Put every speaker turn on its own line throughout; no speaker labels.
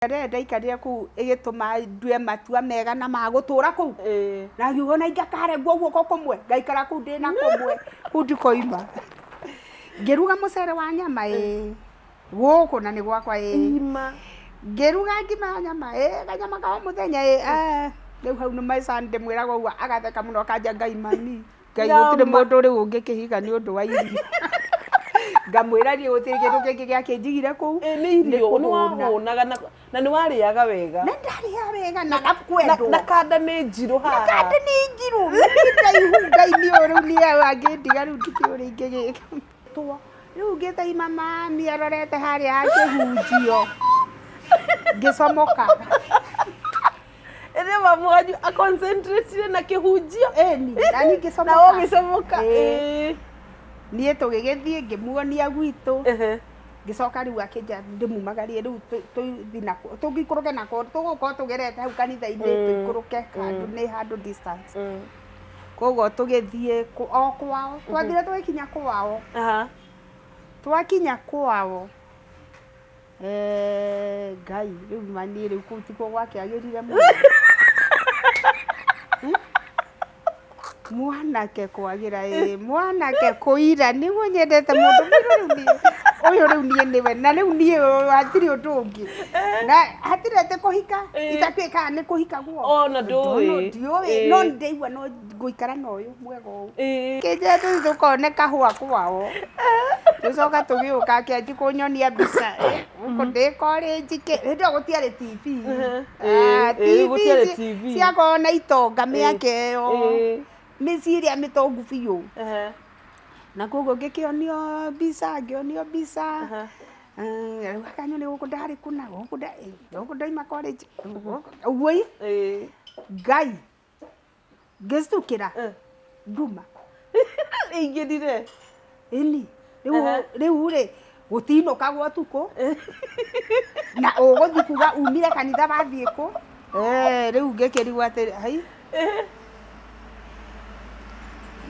Ndaikarire ku igituma ndue matua mega na magutura ku na ngiugona ingakare guoko kumwe ngaikara ku ndina kumwe ku ndikoima ngiruga mucere wa nyama guku na ni gwakwa ngiruga ngima nyama kanyama ka muthenya riu hau ni maica ndimwiraga uguo agatheka muno kanja ngai mami ngai gutire mundu riu ungikihiga ni undu wa irio ngamwira ni gutire kindu kingi giakinjigire ku
ni irio ni wahonaga na ni wariaga wega
na ndaria wega na gakwendo
na kanda ni njiru haha
kanda ni njiru ngai ni uru ni angindiga riu ndikiuri ingigika twa riu ngitaima mami arorete haria akihunjio ngicomoka
ere mamu wanyu a concentrate na kihunjio
ni nani ngicomoka
na ugicomoka
nie tugigithie ngimuonia gwitu ngicoka riu akija ndimumagarie riu tuthina tungikuruke nako tuguko tugerete hau kanitha-ini tuikuruke kandu ni handu distance koguo tugithie o kwao twathire twakinya kwao twakinya kwao ngai riu mani riu kutiko gwake agirire muno mwanake kwagira mwanake kuira niguo nyendete mundu uyu riu nie niwe na riu nie hatiri undu ungi na hatirete kuhika itakwika ni kuhika guo
na ndui
no ndeigua no nguikara na uyu mwega uyu kije tukone kahua kwao tucoka tugiuka akianji kunyonia mbica uko ndikori njike ndio gutiari TV
TV
ciakona itonga miake yo miciria mitongu biu na koguo ngikionio mbica riu akanyoni guku ndari kuna guku ndaima college uguo ngai ngistukira nduma
ingirire
ini riu ri gutinuka gwa tuku na uguthi kuga umire kanitha bathie ku riu ngikirigwa ati hai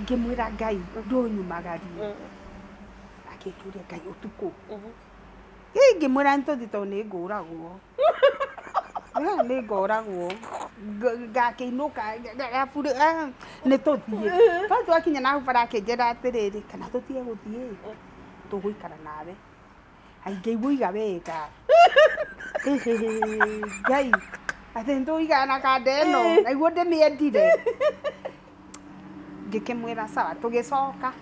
ngimwira ngai ndunyumagarie akituria ngai utuku ngimwira ntuthi to ni nguragwo ni nguragwo ngakiinuka gaburi ni tuthie twakinya na hau bara akinjira atiriri kana tutige guthie tuguikara nawe aingeiguiga wega ngai ati nduiga na kanda ino naiguo ndimiendire ngikimwira sawa tugicoka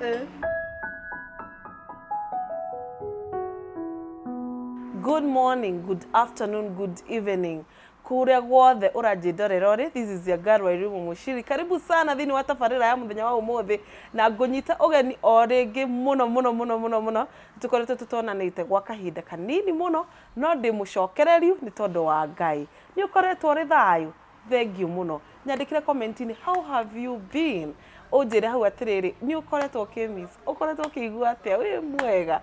good morning, good afternoon, good evening kuria guothe uranjindorera ri this is your girl Wairimu Mushiri karibu sana thini wa tabarira ya muthenya wa umuthi na ngunyita ugeni o ringi muno tukoretwo tutonanite gwa kahinda kanini muno no ndi mucokereriu ni tondu wa ngai ni ukoretwo ri thayu thank you muno nyandikire comment ni how have you been ujire hau atiriri ni ukoretwo ukimiss ukoretwo ukigua atia wi mwega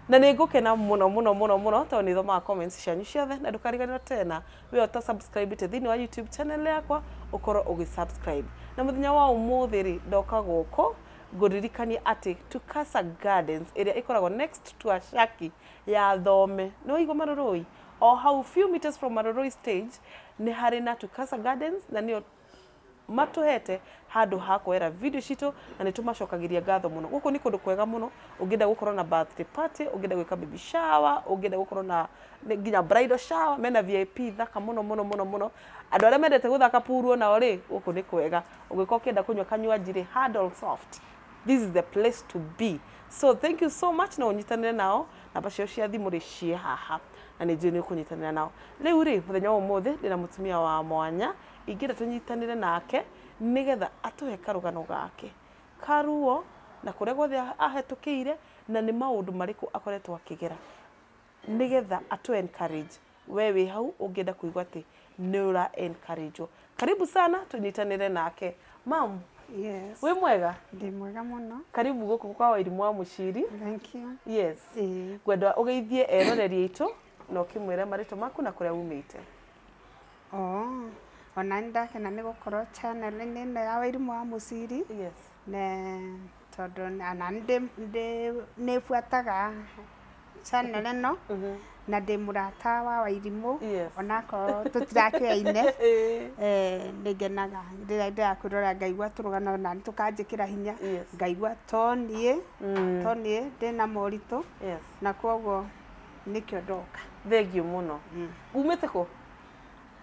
na ningukena muno to ni thoma comments cianyu ciothe na ndukariganirwo tena we ota subscribe te thini wa YouTube channel yakwa ukoro ugisubscribe na muthenya wa umuthi ri ndoka guko nguririkania ati Tukasa Gardens area ikoragwo next to Ashaki ya Thome no igwa Maroroi o how few meters from Maroroi stage ni hari na Tukasa Gardens na niyo matuhete handu hakwera video cito na nitumacokagiria ngatho muno guku ni kundu kwega muno ungenda gukorwo na birthday party ungenda gwika baby shower ungenda gukorwo na nginya bridal shower mena VIP thaka muno andu aria mendete guthaka puru na ori guku ni kwega ungika ukienda kunywa kanywaji ri Handle Soft this is the place to be so thank you so much na unyitanire nao na bacio cia thimu ri cie haha na ni njui ni kunyitanira nao riu ri muthenya wa umuthi ndina mutumia wa mwanya ingira tunyitanire nake nigetha atuhe karugano gake karuo na kuria guothe ahetukire na ni maundu mariku akoretwo akigera nigetha atu encourage wewe hau ungienda kuigwa ati ni ura encourage karibu sana tunyitanire nake mam.
Yes.
We mwega?
Ndi mwega muno.
Karibu guku kwa Wairimu Mushiri.
Thank you.
Yes. Gwenda ugeithie eroreri itu no kimwira marito maku na kuria umite.
Ona ndakena ni gukorwo channel ino ya Wairimu Mushiri.
Yes.
Ne tondu ana ndi nifuataga channel ino na ndĩ mũrata wa Wairimũ
Yes.
onako tũtirakĩaine nĩngenaga rĩrĩa ndĩrakwĩrora ngaigua tũrũgano na tũkanjĩkĩra hinya ngaigua to niĩ ndĩna moritũ na koguo nĩkĩo ndoka.
Thengiũ mũno. Umĩte kũ?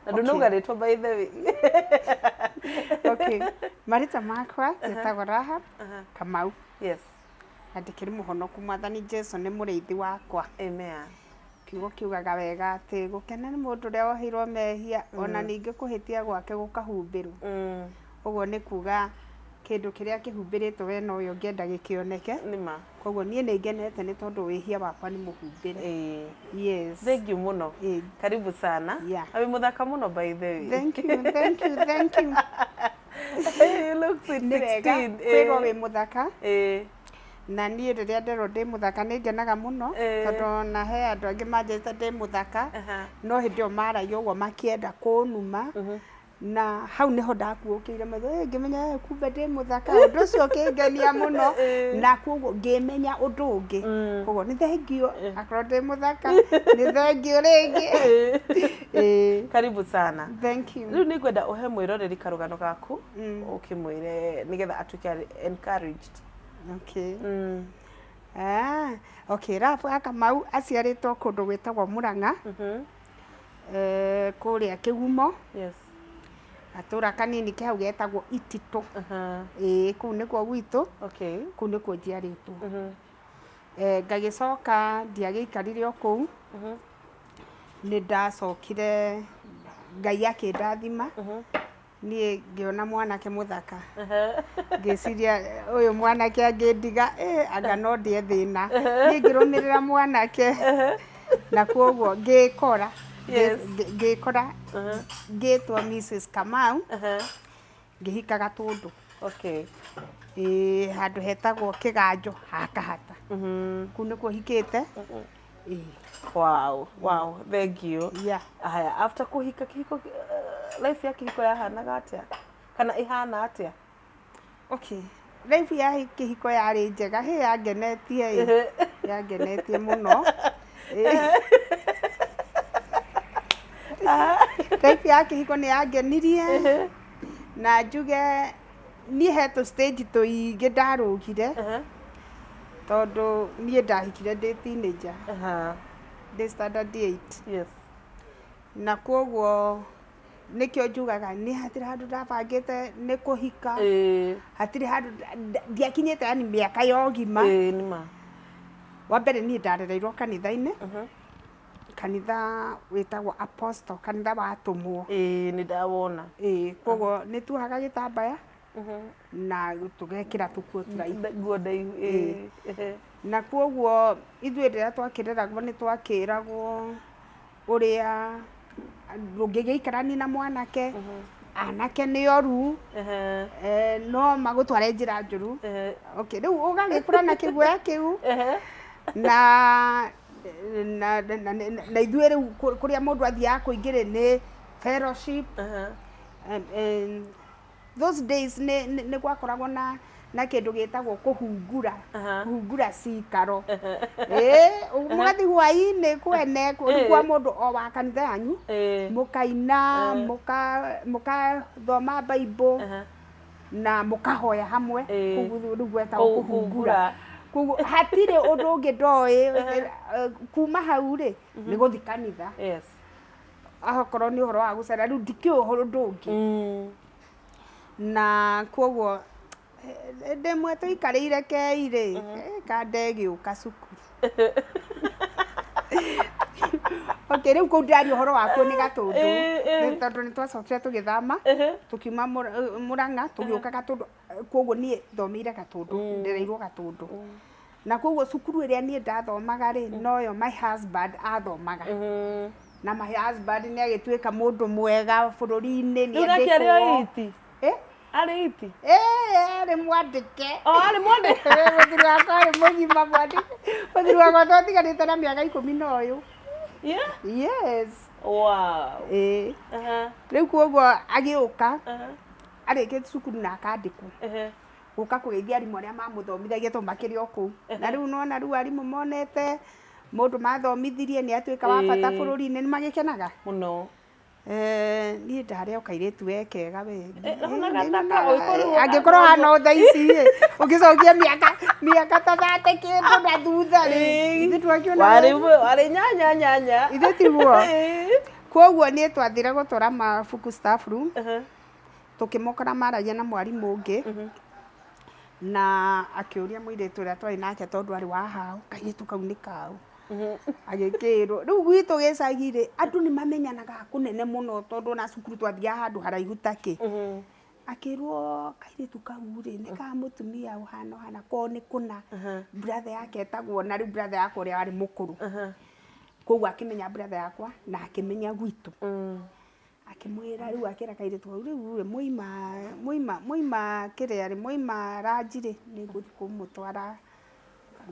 Na ndũnauga rĩtwa by the way.
Okay. Marĩtwa makwa njĩtagwo Rahab Kamau.
Yes.
Na ndĩkĩrĩ mũhonoku Mwathani Jesũ nĩ mũrĩithi wakwa.
Amen.
Kiugo kiugaga wega atĩ gũkena nĩ mũndũ ũrĩa woheirwo mehia ona ningĩ kũhĩtia gwake gũkahumbĩrwo. Ũguo nĩ kuga kĩndũ kĩrĩa kĩhumbĩrĩtwo we no ũyũ ngĩenda gĩkĩoneke.
Nĩma.
Koguo niĩ nĩ ngenete nĩ tondũ wĩhia wakwa nĩ mũhumbĩre. Yes.
Thank you mũno. Karibu sana. Abi mũthaka mũno by the way.
Thank you.
You look 16.
Kwĩrwo wĩ mũthaka. Na niĩ rĩrĩa nderwo ndĩ mũthaka nĩ ngenaga mũno tondũ na he andũ angĩ manjĩte ndĩ mũthaka no hĩndĩ ĩyo maragia ũguo makĩenda kũnuma na hau nĩho ndakuũkĩire maitho ngĩmenya kumbe ndĩ mũthaka ũndũ ũcio ũkĩngenia mũno na koguo ngĩmenya ũndũ ũngĩ koguo nĩ thengio akorwo ndĩ mũthaka nĩ thengio rĩngĩ.
Karibu sana.
Thank you.
Rĩu nĩ ngwenda ũhe mwĩroreri karũgano gaku ũkĩmwĩre nĩgetha atuĩke encouraged.
Okay. Okay, Rahab Kamau aciarĩtwo kũndũ gwĩtagwo Mũrang'a. Kũrĩa Kĩgumo.
Yes.
Atũra kanini kĩhau getagwo Ititũ. Kũu nĩkuo gwitũ.
Okay.
Kũu nĩkuo njiarĩtwo. Ngagĩcoka ndiagĩikarire o kũu. Nĩ ndacokire Ngai akĩndathima. Niĩ ngĩona mwanake mũthaka. Ngĩciria ũyũ mwanake angĩndiga anga no ndĩe thĩna. Niĩ ngĩrũmĩrĩra mwanake na koguo ngĩkora ngĩtwo Mrs. Kamau ngĩhika Gatũndũ.
Okay.
Handũ hetagwo Kĩganjo ha Kahata. Kũu nĩkuo hikĩte.
Wow, thank you. Haya, after kuhika kihiko life ya kihiko yahanaga atĩa? Kana ihana atĩa?
Okay. Life ya kihiko yarĩ njega, yangenetie mũno. Life ya kihiko nĩ yangenirie na njuge niĩ hetũ stage tũingĩ ndarũgire tondũ niĩ ndahikire ndĩ teenager. Ndĩ standard 8.
Yes.
Na koguo nĩkĩo njugaga nĩ hatirĩ handũ ndabangĩte nĩ kũhika. Hatirĩ handũ ndiakinyĩte yani mĩaka ya ũgima.
Nĩma.
Wa mbere niĩ ndarereirwo kanitha-inĩ. Kanitha wĩtagwo Apostle, kanitha wa atũmwo.
Nĩ ndawona.
Koguo nĩ tuohaga gĩtambaya na tũgekĩra tũkuo tũraihu. Na koguo ithuĩ rĩrĩa twakĩreragwo nĩ twakĩragwo ũrĩa ndũngĩgĩikarania na mwanake, anake nĩ oru, no magũtware njĩra njũru. Okay, rĩu ũgagĩkũra na kĩguoya kĩu na ithuĩ rĩu kũrĩa mũndũ athiaga kũingĩrĩ nĩ fellowship. Those days nĩ gwakoragwo na kĩndũ gĩtagwo kũhungura cikaro. Mũgathi hwaĩ-inĩ kwene kwa mũndũ o wa kanitha yanyu mũkaina mũkathoma Bible na mũkahoya hamwe. Rĩu gwetagwo kũhungura. Hatirĩ ũndũ ũngĩ ndoĩ kuma hau rĩ nĩ gũthi kanitha. Akorwo nĩ ũhoro wa gũcera rĩu ndikĩũĩ ũndũ ũngĩ. Na koguo ndĩmwe tũikarĩire keirĩ kandegĩũka cukuru. Okay, rĩu kũu ndĩraria ũhoro wakuo nĩ Gatũndũ tondũ nĩ twacokire tũgĩthama tũkiuma Mũrang'a tũgĩũka Gatũndũ. Koguo niĩ thomeire Gatũndũ, ndereirwo Gatũndũ. Na koguo cukuru ĩrĩa niĩ ndathomaga rĩ noyo my husband athomaga. Na my husband nĩ agĩtuĩka mũndũ mwega bũrũri-inĩ nĩ
andĩkwo. Arĩ iti?
Arĩ mwandĩke.
Arĩ mwandĩke.
Mũthuri wakwa arĩ mũgima mwandĩke. Mũthuri wakwa twatiganĩte na mĩaka 10 Yes.
Wow.
Rĩu koguo agĩũka arĩkĩte cukuru na akandĩkwo. Gũka kũgeithia arimũ arĩa mamũthomithagia tondũ makĩrĩ o kũu. Na rĩu nona rĩu arimũ monete mundu mathomithirie ni atuika wa bata bururi-ini ni magikenaga
muno
ni ndare ukairetu wekega we
angikorwo
hana tha ici ugicokia miaka ta 30 kindu na thutha ri
wari nyanya
ithe tiguo koguo ni twathire gutora mabuku staff room tukimokora maragia na mwarimu ungi na akiuria muiretu uria twari nake tondu ari wa hau kairetu kau ni kau agikirwo riu gwitu gicagire andu ni mamenyanaga kunene muno tondu na cukuru twathia handu haraihu taki akirwo kairetu kau ri ni ka mutumia uhana ko ni kuna brother yake etagwo na riu brother yakwa uria ari mukuru koguo akimenya brother yakwa na akimenya gwitu akimwira riu akira kairetu kau riu muima kiria ri muima ranjiri ni guthi kumutwara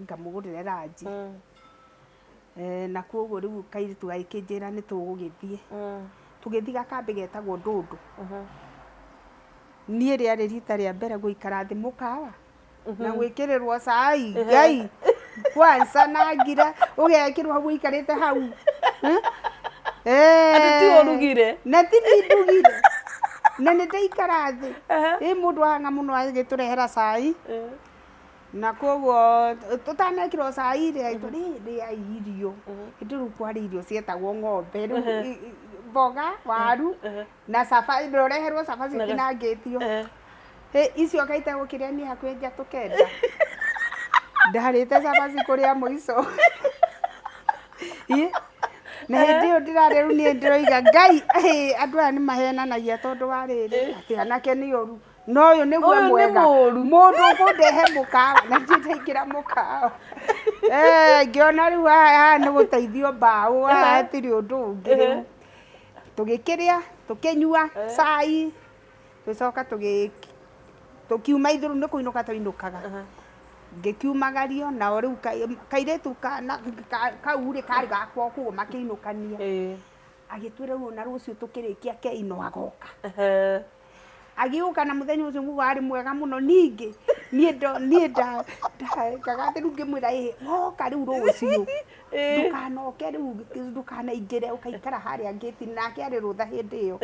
ngamugurire ranji na koguo riu kairetu aikinjira ni tugugithie tugithie gakambi getagwo Ndundu nie riari rita ria mbere guikara thi mukawa na gwikirirwo cai ngai kwanza na ngira ugekirwo hau ikarite hau
ati ti urugire
na ti ndugire na ni ndaikara thi mundu hanga muno agiturehera cai na koguo tutanekirwo cai ri ri irio ndiru kwari irio cietagwo ng'ombe mboga waru na safari ndoreherwo safari inangitio icio kaita gukiria ni hakwenja tukenda ndarite safari kuria muico na hindi yo ndirare ru ni ndiroiga ngai andu aya ni mahenanagia tondu wa riri ati anake ni oru no uyu niguo mwega mundu kundehe mukawa na ndindaingira mukawa ngiona riu haha ni guteithio mbao hatiri undu ungi riu tugikiria tukinyua cai tucoka tukiuma ithuru ni kuinuka tuinukaga ngikiumagario na riu kairetu kau ri kari gakwa kuo makiinukania agitwira riu na rucio tukirikia keino agoka agiuka na muthenya ucio mugo ari mwega muno ningi nie kagathi riu ngimwira woka riu rucio ndukanoke riu ndukanaingire ukaikara haria ngeti nake ari rutha hindi iyo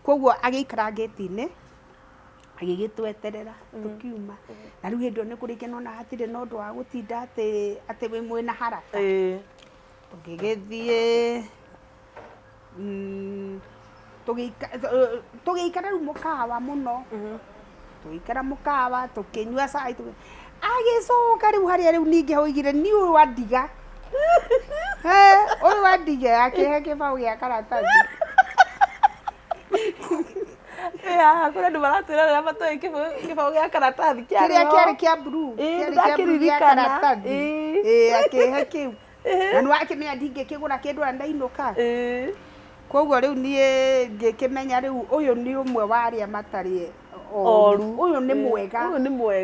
koguo agiikara ngeti-ini agigitweterera tukiuma na riu hindi ni kurikena na hatire no ndu wa gutinda ati we mwena haraka tugigithie tugiikara riu mukawa muno tugiikara mukawa tukinyua cai agicoka riu haria riu ningi hoigire ni uyu wa ndiga uyu wa ndiga akihe kibao gia karatathi
kuna andu maratwira riria matoe kibao gia karatathi
kiria kiari kia blue kia karatathi akihe kiu na ni wakimenya ndingikigura kindu na ndainuka koguo riu nie ngikimenya riu uyu ni umwe wa aria matari oru uyu ni mwega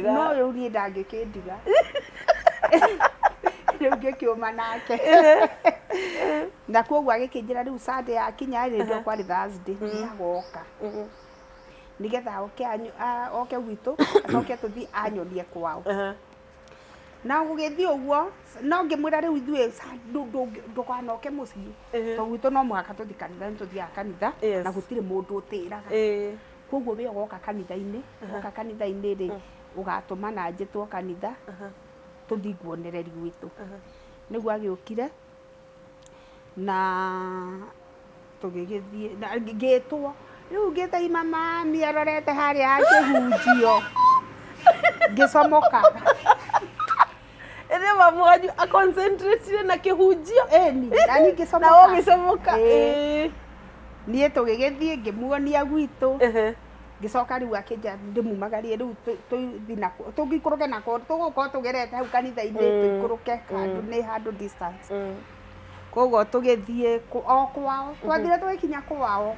no uyu ni ndangikindiga riu ngikiuma nake na koguo agikinjira riu Sunday akinya ri ndo kwari Thursday ni agoka nigetha oke gwitu acoke tuthi anyonie kwao na gugithie uguo no ngimwira riu ithue ndukanoke mucii to gwitu no muhaka tuthi kanitha tuthia kanitha na gutire mundu utiraga koguo we ogoka kanitha-ini oka kanitha-ini ri ugatuma na njitwo kanitha tuthi nguonereri gwitu niguo agiukire na tugigithie na ngitwo riu ngitaima mami arorete haria akihunjio ngicomoka
ere mamu wanyu a concentrate na kihunjio
ni na ngicomoka
na wo gicomoka
nie tugigithie ngimuonia gwitu ngicoka riu akinja ndimumagarie riu tungikuruke nako tugukorwo tugerete hau kanitha-ini tuikuruke kandu ni handu distance koguo tugithie o kwao twathire twakinya kwao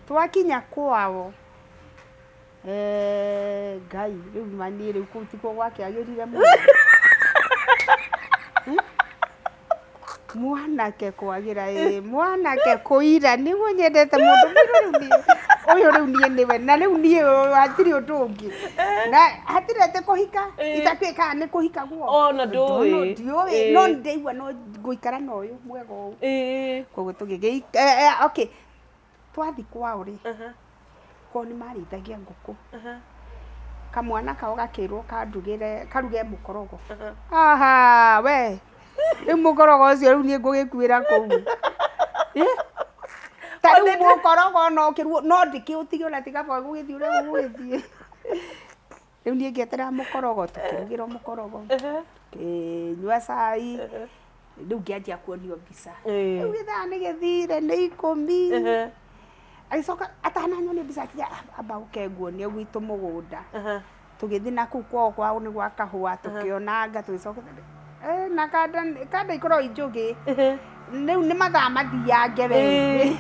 twakinya kwao ngai riu mani riu kuu tikuo gwakiagirire muno mwanake kwagira mwanake kuira niguo nyendete mundu riu Uyu riu nie niwe na riu nie hatiri undu ungi na hatirete kuhika itakwika ni kuhika guo
ona ndui
no ndeigua no nguikara na uyu mwega uyu koguo tugigi okay twathi kwao ri ko ni marithagia nguku kamwana kao gakirwo kandugire karuge mukorogo aha we ni mukorogo ucio riu nie ngugikuira kou tari mukorogo no kirwo no ndikiutige ona tigaba gugithii uria gugithii riu nie ngietera mukorogo tukirugirwo mukorogo nyua cai riu ngianjia kuonio mbica riu githaa ni githire ni 10 aicoka atananyonia mbica kia amba ukenguonia gwitu mugunda tugithi na kuu kwao ni gwa kahua tukionanga tugicoka na kada ikorwo injugi riu ni mathaa mathiange we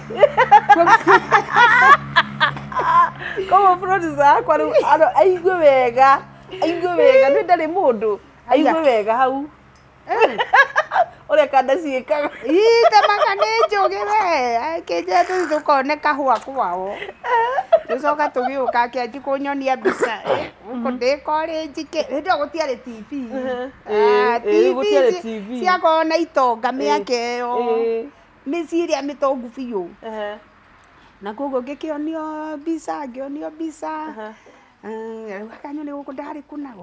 koguo producer akwa riu aigue wega ni ndari mundu aigue wega hau uria kada ciikaga
tamaka ni njugi we kinje tukone kahua kwao tucoka tugiuka akianji kunyonia mbica uko ndikori njike rindu gutiari TV TV ciakona itonga miake yo miciria mitongu biu na koguo ngikionio mbica riu akanyoni guku ndari kuna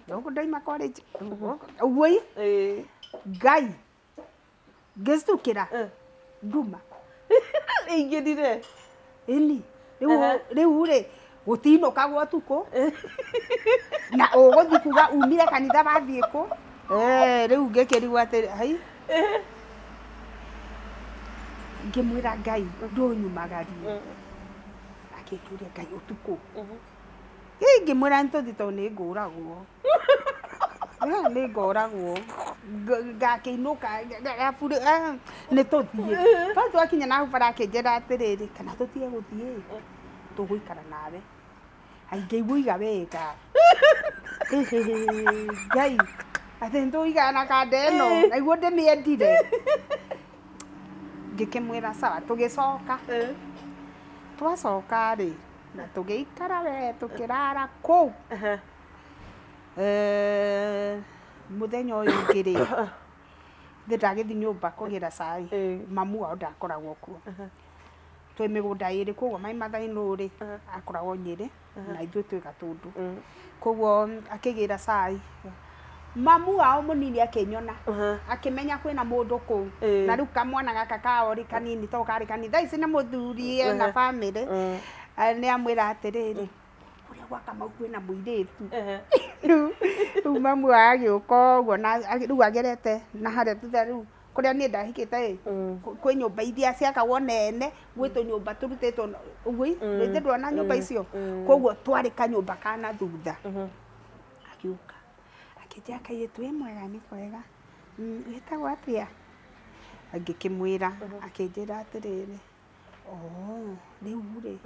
guku ndaima college uguo Ngai ngistukira nduma
ingirire
ini riu ri gutinuka gwa tuku na uguthi kuga umire kanitha bathie ku riu ngikirigwa ati hai ngimwira Ngai ndunyumagarie akikuria Ngai utuku ngimwira ntuthi to ni nguragwo ni ngoragwo ngakiinuka gaburi ni tuthie twakinya na bara akinjira atiriri kana tutige guthie tuguikara nawe aingeiguiga wega Ngai ati nduiga na kanda ino naiguo ndimiendire ngikimwira sawa tugicoka twacoka ri na tugiikara we tukirara kuu muthenya uyu ngiri ndagithi nyumba kugira cai mamu wao ndakoragwo kuo twi migunda iri koguo mai mathainu ri akoragwo Nyeri na ithuĩ twĩ Gatundu koguo akigira cai mamu wao munini akinyona akimenya kwina mundu kuu na riu kamwana gaka kao ri kanini to kari kanini thaa ici ni muthuri na family ni amwira atiriri uria gwaka mau kwina muiritu riu mamu agiuka uguo na riu agerete na haria thutha riu kuria ni ndahikite kwi nyumba iria ciakagwo nene gwitu nyumba turutitwo uguo rĩngĩ ndwona nyumba icio koguo twari kanyumba kana thutha agiuka akijia kairitu mwega ni kwega witagwo atia ngikimwira akinjira atiriri riu ri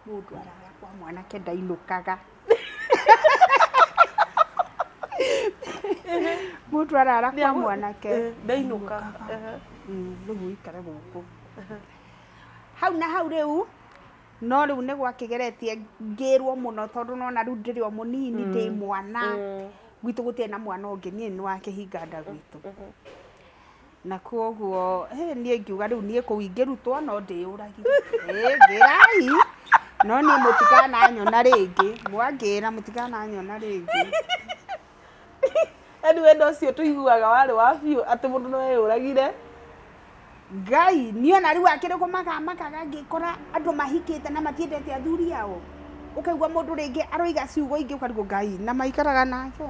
mundu araga kwa mwanake ndainukaga mundu arara kwa mwanake
ndainuka
riu ikare guku hau na hau riu no riu ni gwakigeretie ngirwo muno tondu nona riu ndiri o munini ndi mwana gwitu gutie na mwana ungi nie ni wakihinga nda gwitu na koguo nie ngiuga riu nie kuingirutwo no ndiuragire ngirai no nie mutikana nyona ringi mwangira mutikana nyona ringi
eni wendo cio tuiguaga wari wa biu ati mundu no eyuragire
Ngai niona riu akiri kumaka ngikora andu mahikite na matiendete athuri ao ukaigua mundu ringi aroiga ciugo ingi ukarigo Ngai na maikaraga nake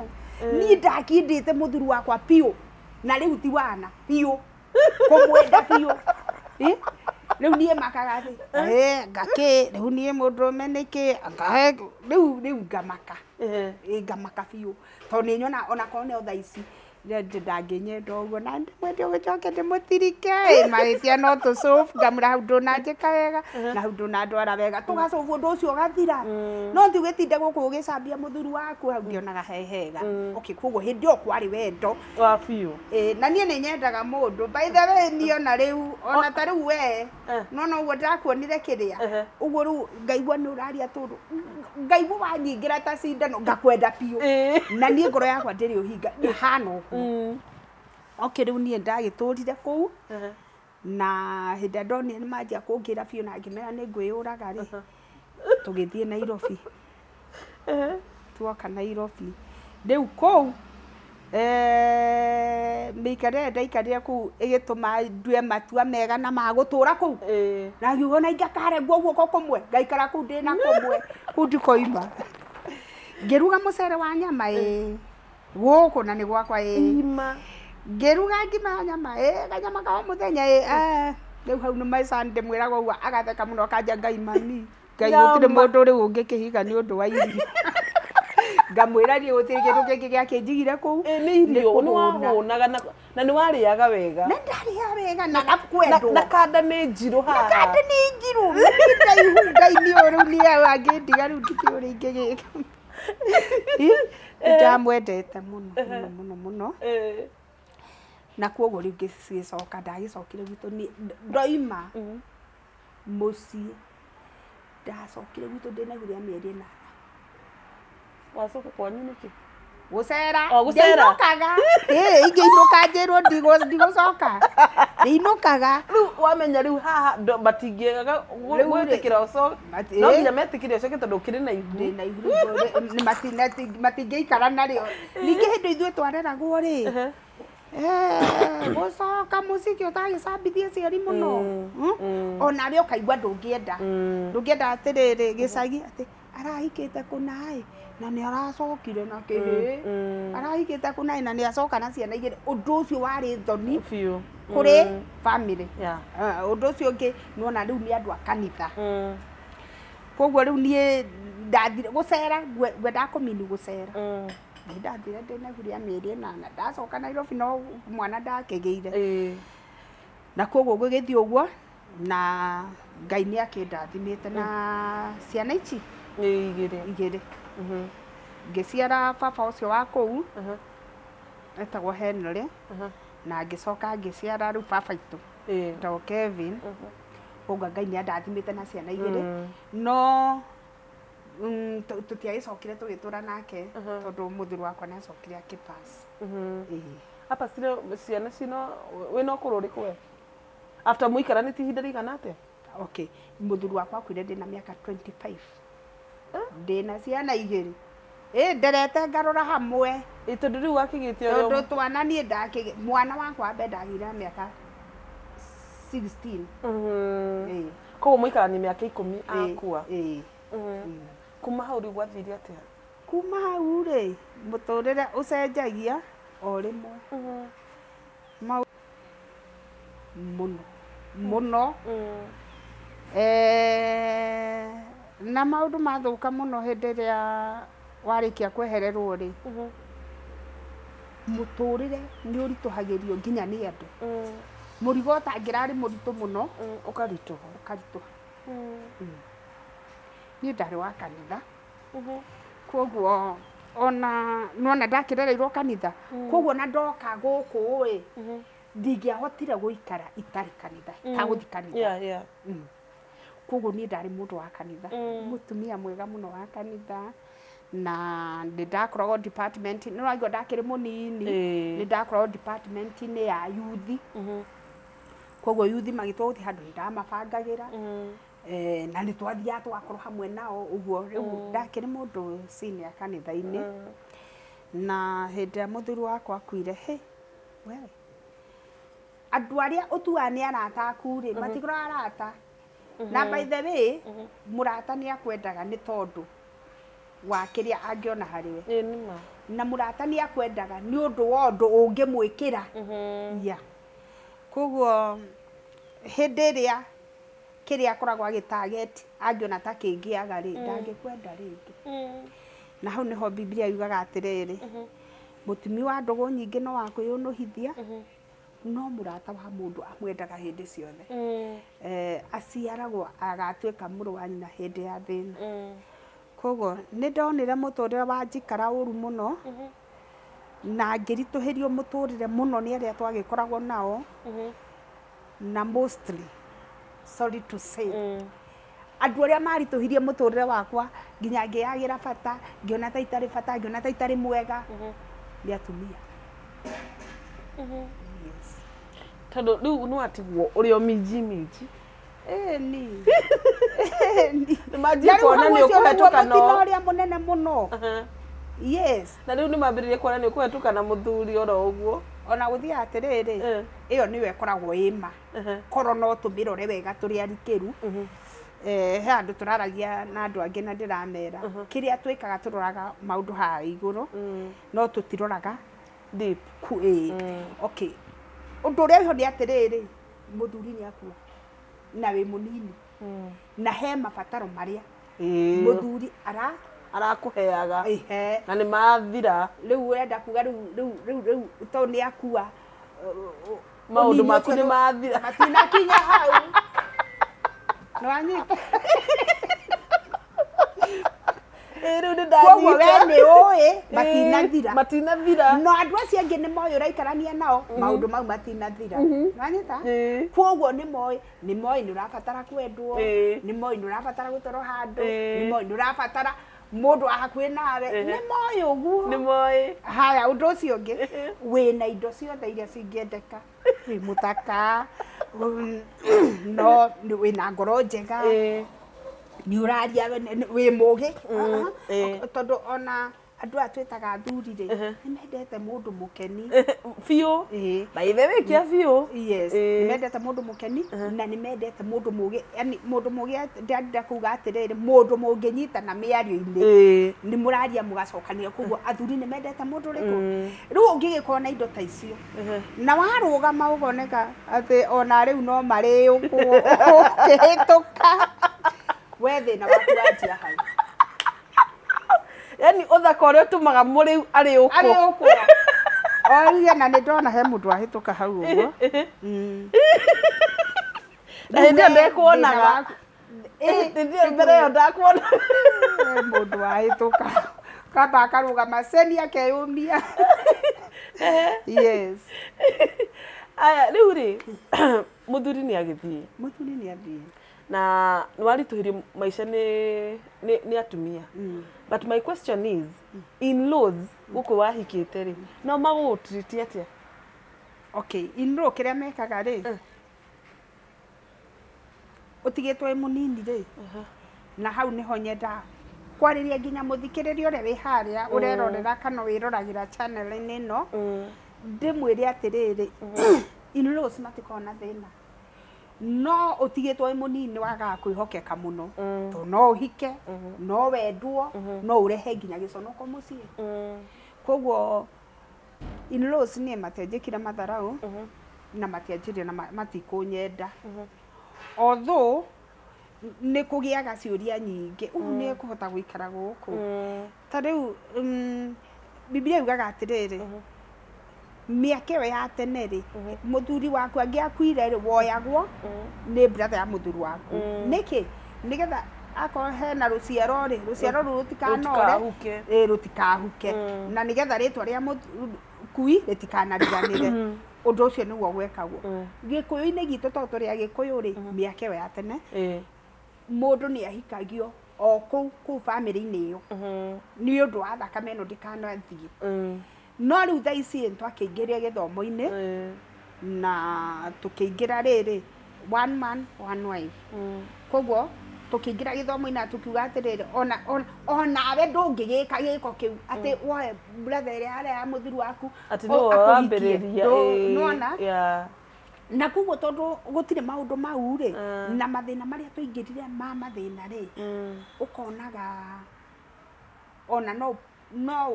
ni ndakindite muthuri wakwa piu na riu ti wana piu kumwenda piu riu nie makaga thi ngaki riu nie mundume niki ngahe riu ngamaka ngamaka piu to ni nyona ona kone o thaici ndangĩnyenda ũguo na ndĩmwendie ũgĩcoke ndĩmũtirike mahĩtia no tũcũbu ngamwĩra hau ndũnanjĩka wega na hau ndũnandwara wega tũgacũbu ũndũ ũcio ũgathira no ti ũgĩtinde gũkũ ũgĩcambia mũthuri waku hau ndionaga hehega koguo hĩndĩ ĩyo kwarĩ wendo
wa biũ
na niĩ nĩ nyendaga mũndũ by the way niĩ ona rĩu ona ta rĩu we nona ũguo ndĩrakuonire kĩrĩa ũguo rĩu ngaigua nĩ ũraria tũndũ ngaigua wanyingĩra ta cindano ngakwenda biũ na niĩ ngoro yakwa ndĩrĩ ũhinga hana ũguo rĩu niĩ ndagĩtũrire kũu na hĩndĩ ndonire nĩ manjia kũngĩra biũ na ngĩmera nĩ ngwĩyũraga rĩ tũgĩthiĩ Nairobi tuoka Nairobi rĩu kũu mĩikarĩre ndaikarire kũu ĩgĩtũma ndue matua mega na magũtũra kũu na ngiuga ona ingĩkarengwo guoko kũmwe ngaikara kũu ndĩna kũmwe kũu ndikoima ngĩruga mũcere wa nyama gũkũ na nĩ gwakwa ngĩruga ngima ya nyama kanyama ka mũthenya rĩu hau nĩ maica ndĩmwĩraga ũguo agatheka mũno akanja Ngai mami Ngai gũtirĩ mũndũ rĩu ũngĩkĩhiga nĩ ũndũ wa irio ngamwĩra niĩ gũtirĩ kĩndũ kĩngĩ gĩakĩnjigire kũu
nĩ irio nĩ wahũnaga na nĩ warĩaga wega
nĩ ndarĩaga wega na kwendwo
na kanda nĩ njirũ haha
kanda nĩ njirũ ndaihu Ngai nĩ ũrĩu niĩ angĩndiga rĩu ndikĩũĩ ũrĩa ingĩgĩka ndamwendete mũno mũno na kuoguo rĩu ngĩcoka ndagĩcokire gwitũ ndoima mũciĩ ndacokire gwitũ ndĩna ihuria mĩeri 8
wacoka kwanyu nĩkĩ
gũcera ndĩinũkaga ingĩinũka njĩrwo ndigũcoka ndĩinũkaga
rĩu wamenya rĩu haha matingĩaga gwĩtĩkĩra ũcoke no nginya metĩkĩre ũcoke tondũ ũkĩrĩ na ihu
ndĩna ihu matingĩikara narĩo ningĩ hĩndĩ ithuĩ twareragwo rĩ gũcoka mũciĩ ũtagĩcambithie ciari mũno onarĩ ũkaigua ndũngĩenda atĩrĩrĩ gĩcagi atĩ arahikĩte kũna na nĩ aracokire na kĩhĩ arahikĩte kũna na nĩ acoka na ciana igĩrĩ ũndũ ũcio warĩ thoni kũrĩ family ũndũ ũcio ũngĩ nĩwona rĩu nĩ andũ a kanitha koguo rĩu niĩ ndathire gũcera ngwendaga kũmini gũcera nĩ ndathire ndĩna ihuria mĩeri 8 ndacoka Nairobi no mwana ndakĩgĩire na koguo gũgĩthiĩ ũguo na Ngai nĩ akĩndathimĩte na ciana ici igĩrĩ ngĩciara baba ũcio wa kũu etagwo Henry na ngĩcoka ngĩciara rĩu baba itũ etagwo Kevin koguo Ngai nĩ andathimĩte na ciana igĩrĩ no tũtiagĩcokire tũgĩtũra nake tondũ mũthuri wakwa nĩ acokire akĩpass
apa ciana cino wĩna ũkũrũ ũrĩkũ we after mũikaranĩtie ihinda rĩigana atĩa
okay mũthuri wakwa akuire ndĩna mĩaka 25 ndĩna ciana igĩrĩ nderete ngarora hamwe
tondũ rĩu wakĩgĩte
tondũ twana niĩ mwana wakwa mbe ndagĩire mĩaka 16
koguo mũikarania mĩaka 10 akua kuma hau rĩu gwathire atĩa
kuma hau rĩ mũtũrĩre ũcenjagia o rĩmwe mũno na maũndũ mathũka mũno hĩndĩ ĩrĩa warĩkia kwehererwo rĩ mũtũrĩre nĩ ũritũhagĩrio nginya nĩ andũ mũrigo ũtangĩrarĩ mũritũ mũno ũkaritũha niĩ ndarĩ wa kanitha koguo nona ndakĩrereirwo kanitha koguo na ndoka gũkũ ndingĩahotire gũikara itarĩ kanitha tagũthi kanitha koguo niĩ ndarĩ mũndũ wa kanitha mũtumia mwega mũno wa kanitha na nĩ ndakoragwo department nĩ waigua ndakĩrĩ mũnini nĩ ndakoragwo department-inĩ ya youth koguo youth magĩtua gũthiĩ handũ nĩ ndamabangagĩra na nĩ twathiaga tũgakorwo hamwe nao ũguo rĩu ndakĩrĩ mũndũ senior kanitha-inĩ na hĩndĩ ĩrĩa mũthuri wakwa akuire andũ arĩa ũtuaga nĩ arata aku rĩ matikoragwo arata na by the way mũrata nĩ akwendaga nĩ tondũ wa kĩrĩa angĩona harĩwe na mũrata nĩ akwendaga nĩ ũndũ wa ũndũ ũngĩmwĩkĩra koguo hĩndĩ ĩrĩa kĩrĩa akoragwo agĩtarget angĩona ta kĩngĩaga rĩ ndangĩkwenda rĩngĩ na hau nĩho Biblia yugaga atĩrĩrĩ mutumi wa ndogo nyingi no wakwiyunuhithia no murata wa mundu amwendaga hindi ciothe aciaragwo agatuika muru wa nyina hindi ya thina koguo ni ndonire muturire wa njikara uru muno na ngirituhirio muturire muno ni aria twagikoragwo nao na mostly sorry to say andu aria marituhirie muturire wakwa nginya ngiagira bata ngiona ta itari bata ngiona ta itari mwega ni atumia yes
tando riu no atigwo urio miji
ni
maji kuona ni ukuhetuka no
uria munene muno yes
na riu ni mambiririe kuona ni ukuhetuka na muthuri oro uguo
ona guthia atiriri iyo niwe koragwo ima koro no tumirore wega turi arikiru he andu turaragia na andu angi na ndiramera kiria twikaga turoraga maundu ha iguru no tutiroraga
deep
okay undu uria ho ni atiriri muthuri ni akua na we munini na he mabataro maria muthuri
arakuheaga na ni mathira
riu wenda kuga riu to ni akua
maundu maku ni mathira
matina kinya hau no anyita
riu ni ndanyita
koguo we ni ui
matinathira
no andu acio angi ni moyo uraikarania nao maundu mau matinathira no anyita koguo ni moyo ni urabatara kwendwo ni moyo ni urabatara gutoro handu ni moyo ni urabatara mundu ahakwi nawe ni moyo uguo
ni moyo
haya undu ucio ungi wina indo ciothe iria cingiendeka wi mutaka no wina ngoro njega ni uraria wi mugi tondu ona andu atwitaga athuri ni mendete mundu mukeni
fiu by the way kia fiu
yes ni mendete mundu mukeni na ni mendete mundu mugi yani mundu mugi ndanda kuga atiriri mundu munginyita na miario-ini ni muraria mugacokania koguo athuri ni mendete mundu riku riu ungigikona indo ta icio na warugama ugoneka ati ona riu no mari ukihituka wethe na waku wanjia hau
yani uthaka uria tumaga muri ari uko
oiye na ni ndona he mundu ahituka hau uguo
na hindi ndekuonaga ndio mbere yo ndakuona
mundu ahituka kaba akarugama seni akeyumia yes
aya riu ri muthuri ni agithii na niwarituhirie maisha ni atumia but my question is in-laws guku wahikite ri no magutreat atia
okay in-law kiria mekaga ri utigitwe munini ri na hau niho nyenda kwariria nginya muthikiriria uria wi haria urerorera kana wiroragira channel-ini ino ndimwire atiriri in-laws matikona thina no utigitwe munini waga kwihokeka muno to no uhike no wendwo no urehe nginya giconoko mucii koguo in-laws ni matenjikira matharau na matianjirie na matikunyenda although ni kugiaga ciuria nyingi ni kuhota guikara guku ta riu Biblia yugaga atiriri miake we ya tene ri muthuri waku angiakuire ri woyagwo ni brother ya muthuri waku niki nigetha akoro hena ruciaro ri ruciaro rutikanore rutikahuke na nigetha ritwa ria kui ritikanariganire undu ucio niguo gwekagwo gikuyu-ini gitu to turi agikuyu ri miake we ya tene mundu ni ahikagio o ku family-ini iyo ni undu wa thakame no ndikanathie no riu thaa ici twakiingiria githomo-ini na tukiingira riri one man one wife koguo tukiingira githomo-ini na tukiuga atiriri ona we ndungigika giko kiu ati woe brother iria aria ya muthuri waku
ati no wambiriria
nona na koguo tondu gutire maundu mau ri na mathina maria tuingirire ma mathina ri ukonaga ona no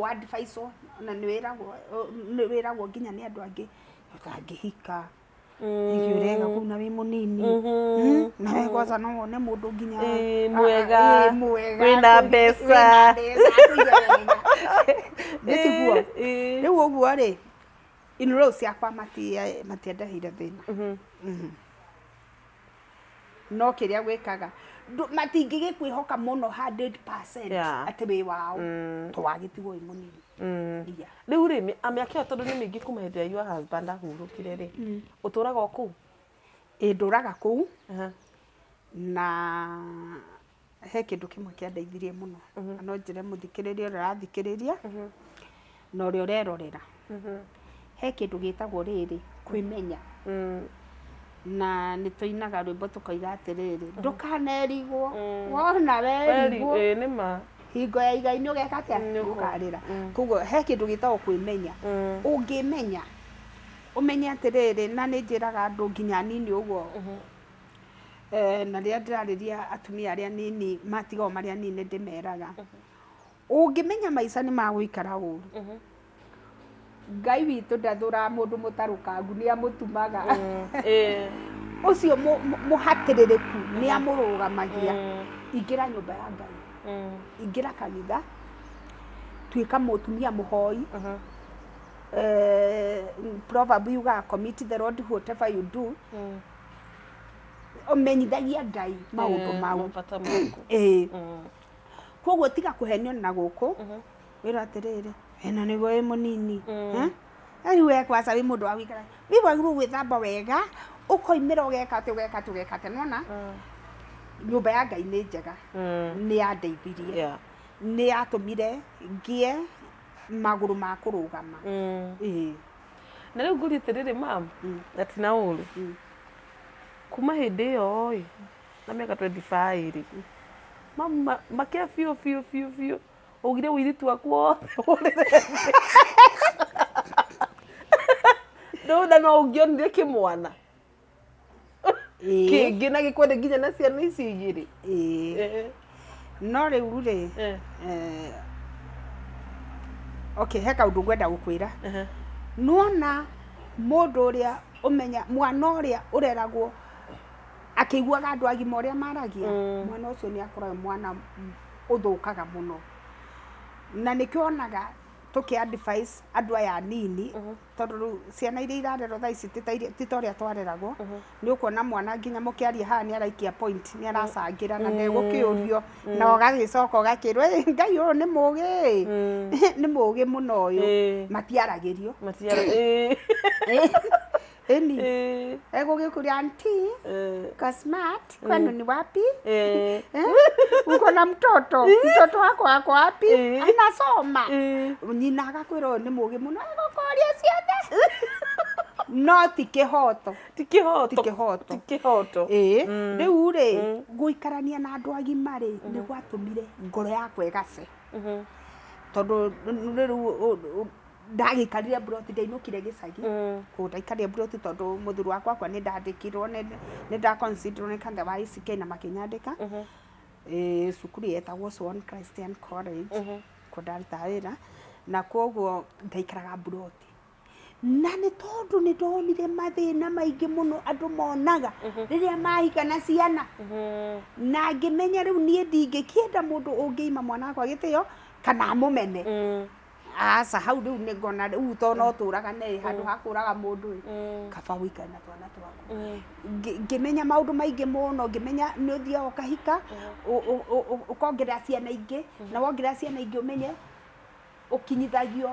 advice na ni wiragwo nginya ni andu angi utangihika igiurega kuu na wi munini na wegoza no wone mundu nginya
mwega wina mbeca
Nĩtiguo rĩu ũguo rĩ in-laws ciakwa matiendahire thĩna no kĩrĩa gwĩkaga matingĩgĩkwĩhoka mũno 100% atĩ wĩ wao to wagĩtigwo wĩ mũnini
rĩu rĩ amĩaka ĩyo tondũ nĩ mĩingĩ kuma hĩndĩ ya your husband ahurũkire rĩ ũtũraga o kũu
ndũraga kũu na he kĩndũ kĩmwe kĩandeithirie mũno no njĩre mũthikĩrĩria ũrĩa arathikĩrĩria na ũrĩa ũrerorera he kĩndũ gĩtagwo rĩrĩ kwĩmenya na nĩ tũinaga rwĩmbo tũkoiga atĩrĩrĩ ndũkanerigwo wona werigwo hingo ya igai nĩ ũgeka atĩa ũkarĩra koguo he kĩndũ gĩtagwo kwĩmenya ũngĩmenya ũmenye atĩrĩrĩ na nĩ njĩraga andũ nginya nini ũguo na rĩrĩa ndĩrarĩria atumia arĩa nini matigao marĩa nini ndĩmeraga ũngĩmenya maica nĩ magũikara ũru Ngai witũ ndathũraga mũndũ mũtarũkangu nĩ amũtumaga ũcio mũhatĩrĩrĩku nĩ amũrũgamagia ingĩra nyũmba ya Ngai ingĩra kanitha tuĩka mũtumia mũhoi proverb yugaga commit the Lord whatever you do ũmenyithagia Ngai maũndũ mau koguo tiga kũhenio na gũkũ wĩra atĩrĩrĩ ĩno nĩguo wĩ mũnini rĩu wekwaca wĩ mũndũ wa gũikara wĩwagĩrĩirwo gwĩthamba wega ũkoimĩra ũgeka atĩ nĩwona nyũmba ya Ngai nĩ njega nĩ yandeithirie nĩ yatũmire ngĩe magũrũ ma kũrũgama
na rĩu ngũrie atĩrĩrĩ mam na ti na ũru kuma hĩndĩ ĩyo ĩ na mĩaka 25 rĩ mam makĩa biũ ugire wĩiritu waku wothe no ũngĩonire kĩmwana kĩngĩ na gĩkwende nginya na ciana ici igĩrĩ
no rĩu rĩ okay he kaũndũ ngwenda gũkwĩra nuona mũndũ ũrĩa ũmenya mwana ũrĩa ũreragwo akĩiguaga andũ agima ũrĩa maragia mwana ũcio nĩ akoragwo mwana ũthũkaga mũno na nĩkĩonaga tũkĩ-advise andũ aya nini tondũ ciana iria irarerwo thaa ici ti ta ũrĩa twareragwo nĩ ũkuona mwana nginya mũkĩaria haha nĩ araikia point nĩ aracangĩra na ndegũkĩũrio na ũgagĩcoka ũgakĩrwo Ngai ũyũ nĩ mũũgĩ nĩ mũũgĩ mũno ũyũ matiaragĩrio eni egũgĩkũria aunti ka smart kwani ni wapi uko na mtoto wako wapi anasoma nyina agakwĩra nĩ mũũgĩ mũno egũkũria ciothe no ti kĩhoto rĩu rĩ gũikarania na andũ agima rĩ nĩ gwatũmire ngoro yakwa ĩgace tondũ rĩu ndagĩkarire broti ndainũkire gĩcagi ndaikarire broti tondũ mũthuri wakwa nĩ ndandĩkirwo nĩ ndaconsiderwo nĩ kanda wa ICK na makĩnyandĩka cukuru yetagwo Swan Christian College kũndaruta wĩra na koguo ndaikaraga broti na nĩ tondũ nĩ ndonire mathĩna maingĩ mũno andũ monaga rĩrĩa mahika na ciana na ngĩmenya rĩu niĩ ndingĩkĩenda mũndũ ũngĩima mwana wakwa gĩtĩo kana amũmene aca hau rĩu nĩ ngona rĩu to no tũraga nĩ handũ ha kũraga mũndũ kaba wĩikare na twana twaku ngĩmenya maũndũ maingĩ mũno ngĩmenya nĩ ũthiaga ũkahika ũkongerera ciana ingĩ na wongerera ciana ingĩ ũmenye ũkinyithagio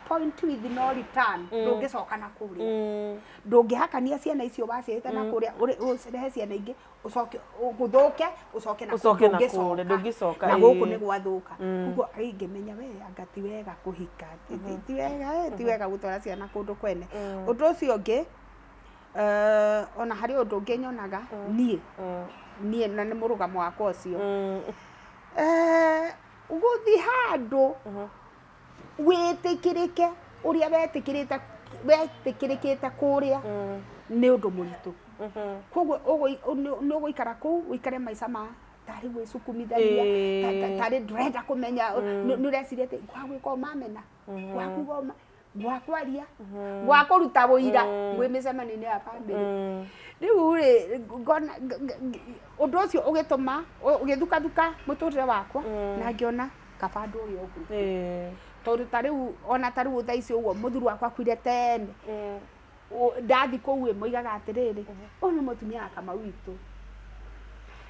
point with no return ndũngĩcoka na kũrĩa ndũngĩhakania ciana icio waciarĩte na kũrĩa ũrehe ciana ingĩ ũcoke ũgũthũke ũcoke na
ndũngĩcoka
na gũkũ nĩ gwathũka koguo ngĩmenya we anga ti wega kũhika ti wega gũtwara ciana kũndũ kwene ũndũ ũcio ũngĩ ona harĩ ũndũ ũngĩ nyonaga niĩ na nĩ mũrũgamo wakwa ũcio gũthiĩ handũ wĩtĩkĩrĩke ũrĩa wetĩkĩrĩkĩte kũrĩa nĩ ũndũ mũritũ koguo nĩ ũgũikara kũu ũikare maica ma tarĩ gwĩcukumithagia tarĩ ndũrenda kũmenya nĩ ũreciria atĩ gwagwĩka ũmamena gwakuga gwakwaria gwakũruta wũira gwĩ mĩcemanio-inĩ ya bamĩrĩ rĩu rĩ ũndũ ũcio ũgĩtũma ũgĩthukathuka mũtũrĩre wakwa na ngĩona kaba ndũ ũrĩa ũguo tondu tariu ona tariu thaa ici uguo muthuri wakwa akuire tene ndathi kuu moigaga atiriri uyu ni mutumia wa Kamau witu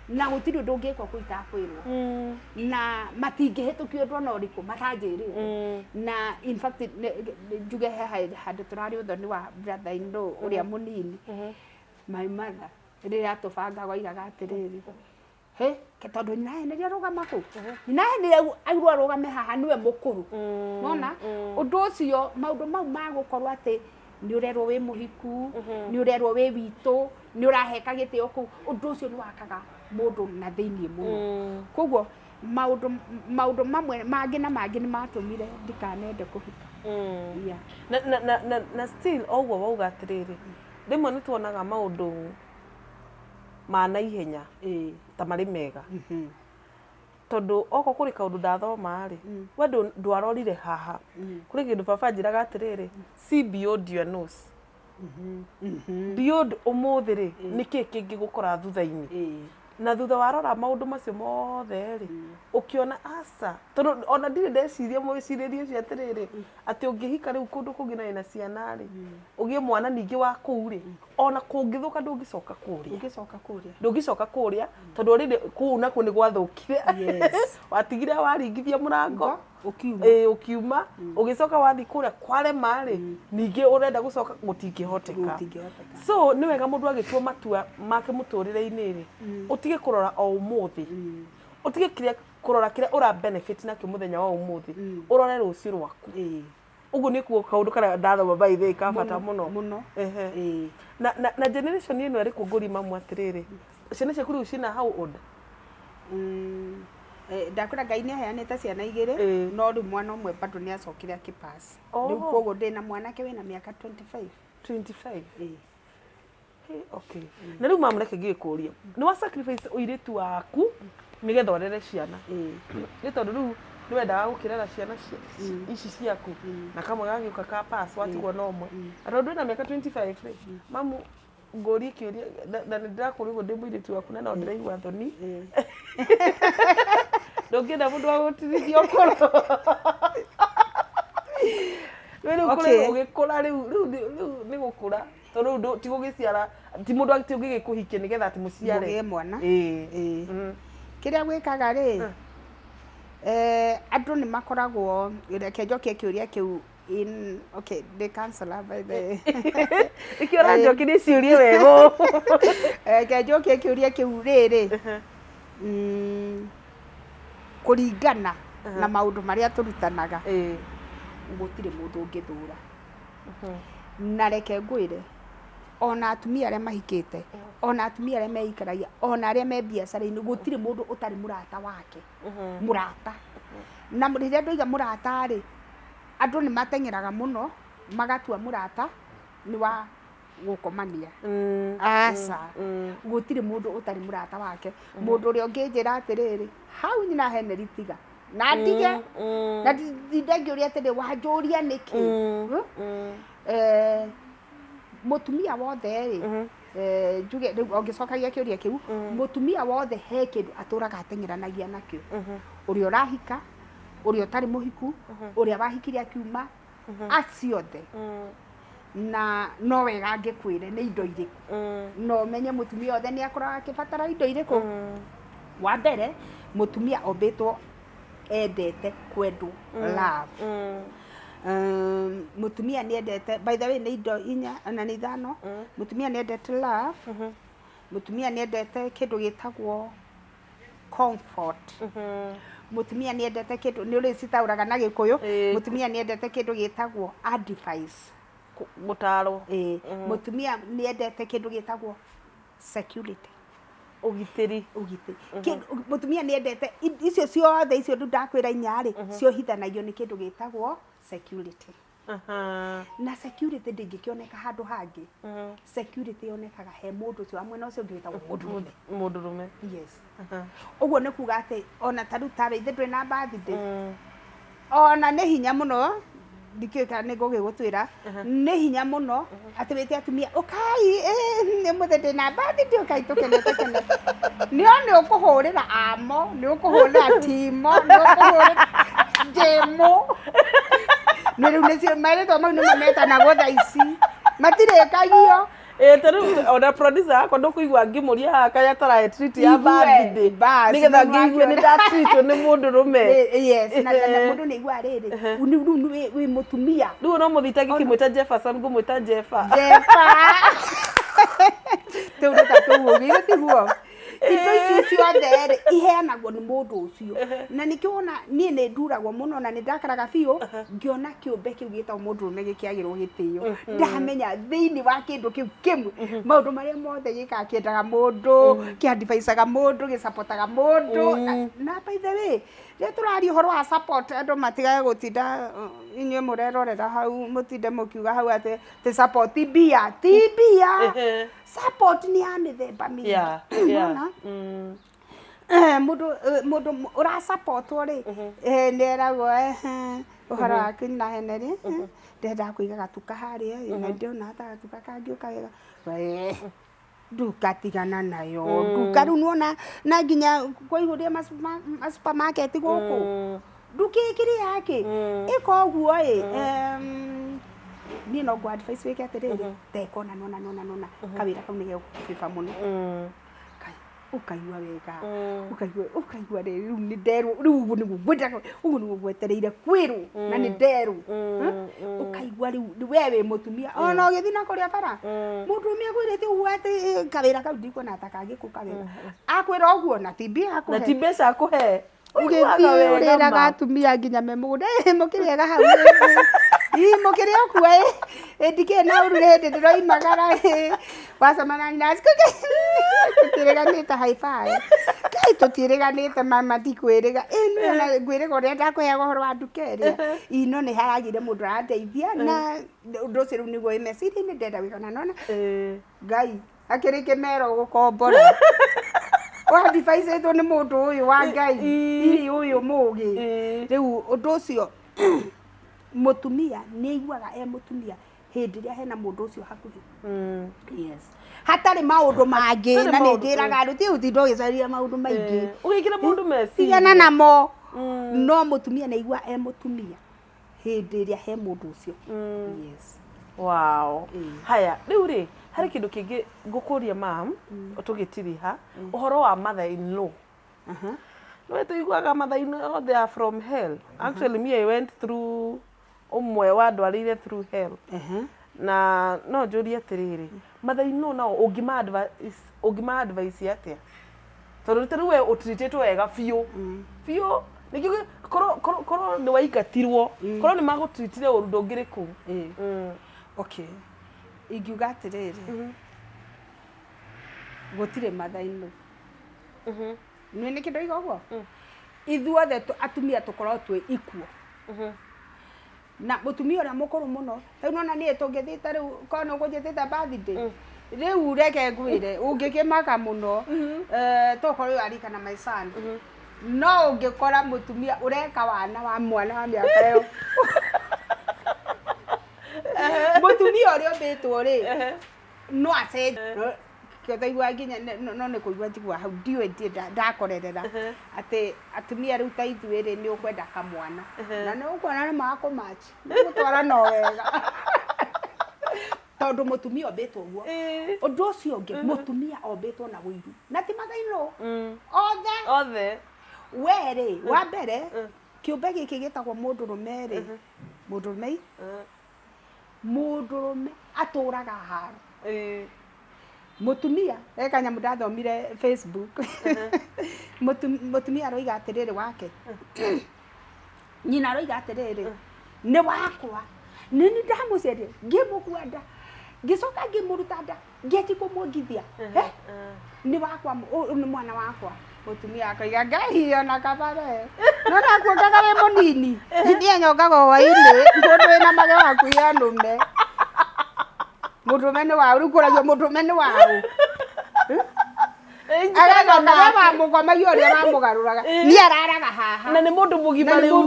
na gutiri undu ungikwo kwitakwirwo na matingihitukia undu ona uriku matanjirire na in fact njuge handu turari uthoni wa brother indo uria munini my mother riria tubanga goigaga atiriri ke tondu ninaheneria rugama kuu ninaheneria airwo rugame haha niwe mukuru nona undu ucio maundu mau magukorwo ati ni urerwo wi muhiku ni urerwo wi witu ni uraheka gitio kuu undu ucio ni wakaga mundu na thiini muno koguo maundu mamwe mangi na mangi ni matumire ndikanende kuhika
na still ogwo wauga atiriri rimwe ni tuonaga maundu ma na ihenya ta mari mega tondu oko kuri kaundu ndathoma ri we ndwarorire haha kuri kindu baba njiraga atiriri see beyond your nose beyond umuthi ri niki kingi gukora thutha-ini na thutha warora maundu macio mothe ri ukiona asa tondu ona ndire ndeciria mwiciririe cio atiriri ati ungihika riu kundu kungi na ciana ri ugie mwana ningi wa kuu ri ona kungithuka ndungicoka kuria tondu already kuu naku ni gwathukire watigire waringithia murango ukiuma ugicoka wathi kuria kwarema ri ningi urenda gucoka gutingihoteka so ni wega mundu agitua matua make muturire-ini ri utige kurora o umuthi utige kurora kiria ura benefit na muthenya wa umuthi urore rucio rwaku ugu ni kuo kaundu kana ndathoma by the ka bata muno na generation ino iri kunguri mamwe atiriri ciana cia kuri ucina how old
ndakura Ngai ni aheanite ciana igiri no ri mwana umwe bado ni acokire akipass riu koguo ndina mwanake wina miaka 25
okay na riu mamureke ngikuria ni wa sacrifice uiritu waku nigetha orere ciana ni tondu riu ni wendaga gukirera ciana ici ciaku na kamwe gagiuka ka pass watigwo no umwe na tondu ndina miaka 25 mamu ngori kiuria na ndirakurirwo ndi muiritu waku na no ndiraigua thoni ndongenda mundu wa gutirithia ukoro riu ugikura riu ni gukura tondu ti gugiciara ti mundu ati ungigikuhikia nigetha ati muciare
mugie mwana kiria gwikaga ri andu ni makoragwo reke njokie kiuria kiu in okay the counselor by the
ikiora njokirie ciurie wego
ke njokie kiuria kiu riri kuringana na maundu maria turutanaga gutire mundu ungithura na reke ngwire ona atumia aria mahikite ona atumia aria meikaragia ona aria me biacara-ini gutire mundu utari murata wake murata na riria ndoiga murata ri andu ni matengeraga muno magatua murata ni wa gukomania asa gutire mundu utari murata wake mundu uria unginjira atiriri hau nyina heneritiga na ndige na ndingi uria atiri wanjuria niki mutumia wothe ri njuge ongicokagia kiuria kiu mutumia wothe he kindu aturaga atengeranagia nakio uria urahika uria utari muhiku uria wahikiria kiuma aciothe na no wega ngikwire ni indo iriku no menye mutumia othe ni akoraga akibatara indo iriku wa mbere mutumia ombitwo endete kwendwo love mutumia ni endete by the way ni indo inya na ni ithano mutumia ni endete love mutumia ni endete kindu gitagwo comfort mutumia ni endete kindu ni uri citauraga na Gikuyu mutumia ni endete kindu gitagwo advice
mutaro
mutumia ni endete kindu gitagwo security
ugitiri
mutumia ni endete icio ciothe icio ndakwira inyari cio hithanagio ni kindu gitagwo security na security ndingikioneka handu hangi security yonekaga he mundu cio amwe no cio ngitagwo
mundurume
yes uguo ni kuga ati ona taru tare ithe ndwe na birthday ona ni hinya muno ndikika ni ngugigutwira ni hinya muno ati wite atumia ukai ni muthende na birthday ukai tukenete kene ni ukuhurira amo ni ukuhurira timo ni ukuhurira demo nä rä u nä cio marä two mau nä mametanagwo thaa ici matirä kagio
Taru ona producer yakwa ndukuigua ngimuria haha kaya tarahe treat ya birthday nigetha ngiigue ni da treat ni mundu rume
yes na mundu ni igua riri wi mutumia
riu no muthitagi kimwita Jefferson ngumwita Jefa
tu ndo tatu gä tiguo indo ici ciothe iheanagwo nĩ mũndũ ũcio na nĩkĩona niĩ nĩ nduragwo mũno na nĩ ndakaraga biũ ngĩona kĩũmbe kĩu gĩtagwo mũndũrũme gĩkĩagĩrwo gĩtĩo ndamenya thĩinĩ wa kĩndũ kĩu kĩmwe maũndũ marĩa mothe gĩkaga kĩendaga mũndũ kĩadvicaga mũndũ gĩsapotaga mũndũ na by the way rĩrĩa tũraria ũhoro wa support andũ matigage gũtinda inyuĩ mũrerorera hau mũtinde mũkiuga hau atĩ support ti mbia support nĩ ya mĩthemba mĩingĩ mũndũ ũrasupportwo rĩ nĩeragwo ũhoro waku na heneri ndenda kũiga gatuka harĩa na ndĩona ta gatuka kangĩũka wega ndukatigana nayo nduka rĩu nĩwona na nginya kũihũria supermarket gũkũ nduka ĩkĩrĩ yake ĩka ũguo niĩ no ngũ advice wĩke atĩrĩrĩ teka nona kawĩra kau nĩ gegũkũbĩba mũno ukaigua wega ukaigua rĩu nĩ nderwo rĩu ũguo nĩguo ngwendaga ũguo nĩguo ngwetereire kwĩrwo na nĩ nderwo ukaigua rĩu we wĩ mũtumia ona ũgĩthiĩ na kũrĩa bara mũndũrũme akwĩrĩte ũguo atĩ kawĩra kau ndikuona ta kangĩkũka wega akwĩra ũguo na ti mbia akũhe
na ti mbeca akũhe
ũgĩthiĩ ũrĩraga atumia nginya me mũgũnda mũkĩrĩega hau mũkĩrĩ okuo ndikĩrĩ na ũru hĩndĩ ndĩroimagara wacemana na tũtiĩrĩganĩte high five kai tũtiĩrĩganĩte mama ndikwĩrĩga niĩ ona ngwĩrĩga ũrĩa ndakũheaga ũhoro wa nduka ĩrĩa ino nĩ haragire mũndũ arandeithia na ũndũ ũcio rĩu nĩguo wĩ meciria-inĩ ndenda wĩkana nona Ngai akĩrĩ kĩmero gũkombora wadviceĩtwo nĩ mũndũ ũyũ wa Ngai ũyũ mũũgĩ rĩu ũndũ ũcio mũtumia nĩ aiguaga mũtumia hĩndĩ ĩrĩa hena mũndũ ũcio hakuhĩ yes hatarĩ maũndũ mangĩ na nĩ ndĩraga andũ ti ũtinda ũgĩcaria maũndũ maingĩ
ũgĩkĩra mũndũ meciria
tigana namo no mũtumia nĩ aigua mũtumia hĩndĩ ĩrĩa he mũndũ ũcio yes
wow haya rĩu rĩ harĩ kĩndũ kĩngĩ ngũkũria mam ũtũgĩtiriha ũhoro wa mother in law no tũiguaga mother in law they are from hell actually me I went through umwe wa ndwarĩire through hell na no njũrie atĩrĩrĩ mother in law nao ũngĩma advice atĩa tondũ rĩu we ũtritĩtwo wega biũ nĩkĩo korwo nĩ waingatirwo korwo nĩ magũtritire ũru ndũngĩrĩ kũu
okay ingiuga atĩrĩrĩ gũtirĩ mother in law nĩ kĩndũ iga ũguo ithuothe atumia tũkorwo twĩ ikuo na mũtumia ũrĩa mũkũrũ mũno rĩu nona niĩ tũngĩthiĩte rĩu korwo nĩ ũgũnjĩtĩte birthday rĩu reke ngwĩre ũngĩkĩmaka mũno tokorwo ũyũ arikana my son no ũngĩkora mũtumia ũreka wana wa mwana wa mĩaka ĩyo mũtumia ũrĩa ũmbĩtwo rĩ no acenjie kĩotaigua nginya no nĩ kũigua njigua hau ndiũĩ ndakorerera atĩ atumia rĩu ta ithuĩ rĩ nĩ ũkwenda kamwana na nĩ ũkuona nĩ magakũmachi nĩ gũtwara no wega tondũ mũtumia ombĩtwo ũguo ũndũ ũcio ũngĩ mũtumia ombĩtwo na wũiru na ti mathainũ
othe
we rĩ wa mbere kĩũmbe gĩkĩ gĩtagwo mũndũrũme rĩ mũndũrũme atũraga haro mũtumia kanyamũ ndathomire Facebook mũtumia aroiga atĩrĩrĩ wake nyina aroiga atĩrĩrĩ nĩ wakwa nĩ ndamũceria ngĩmũkua nda ngĩcoka ngĩmũruta nda ngĩti kũmwongithia nĩ wakwa nĩ mwana wakwa mũtumia akoiga Ngai ona kabare no nakuongaga wĩ mũnini niĩ nyongaga hwainĩ mũndũ wĩna mage waku ya nũme mũndũrũme nĩ wau rĩu kũragio mũndũrũme nĩ wau agacoka we wamũkomagia ũrĩa wamũgarũraga niĩ araraga haha
na nĩ mũndũ mũgima
rĩu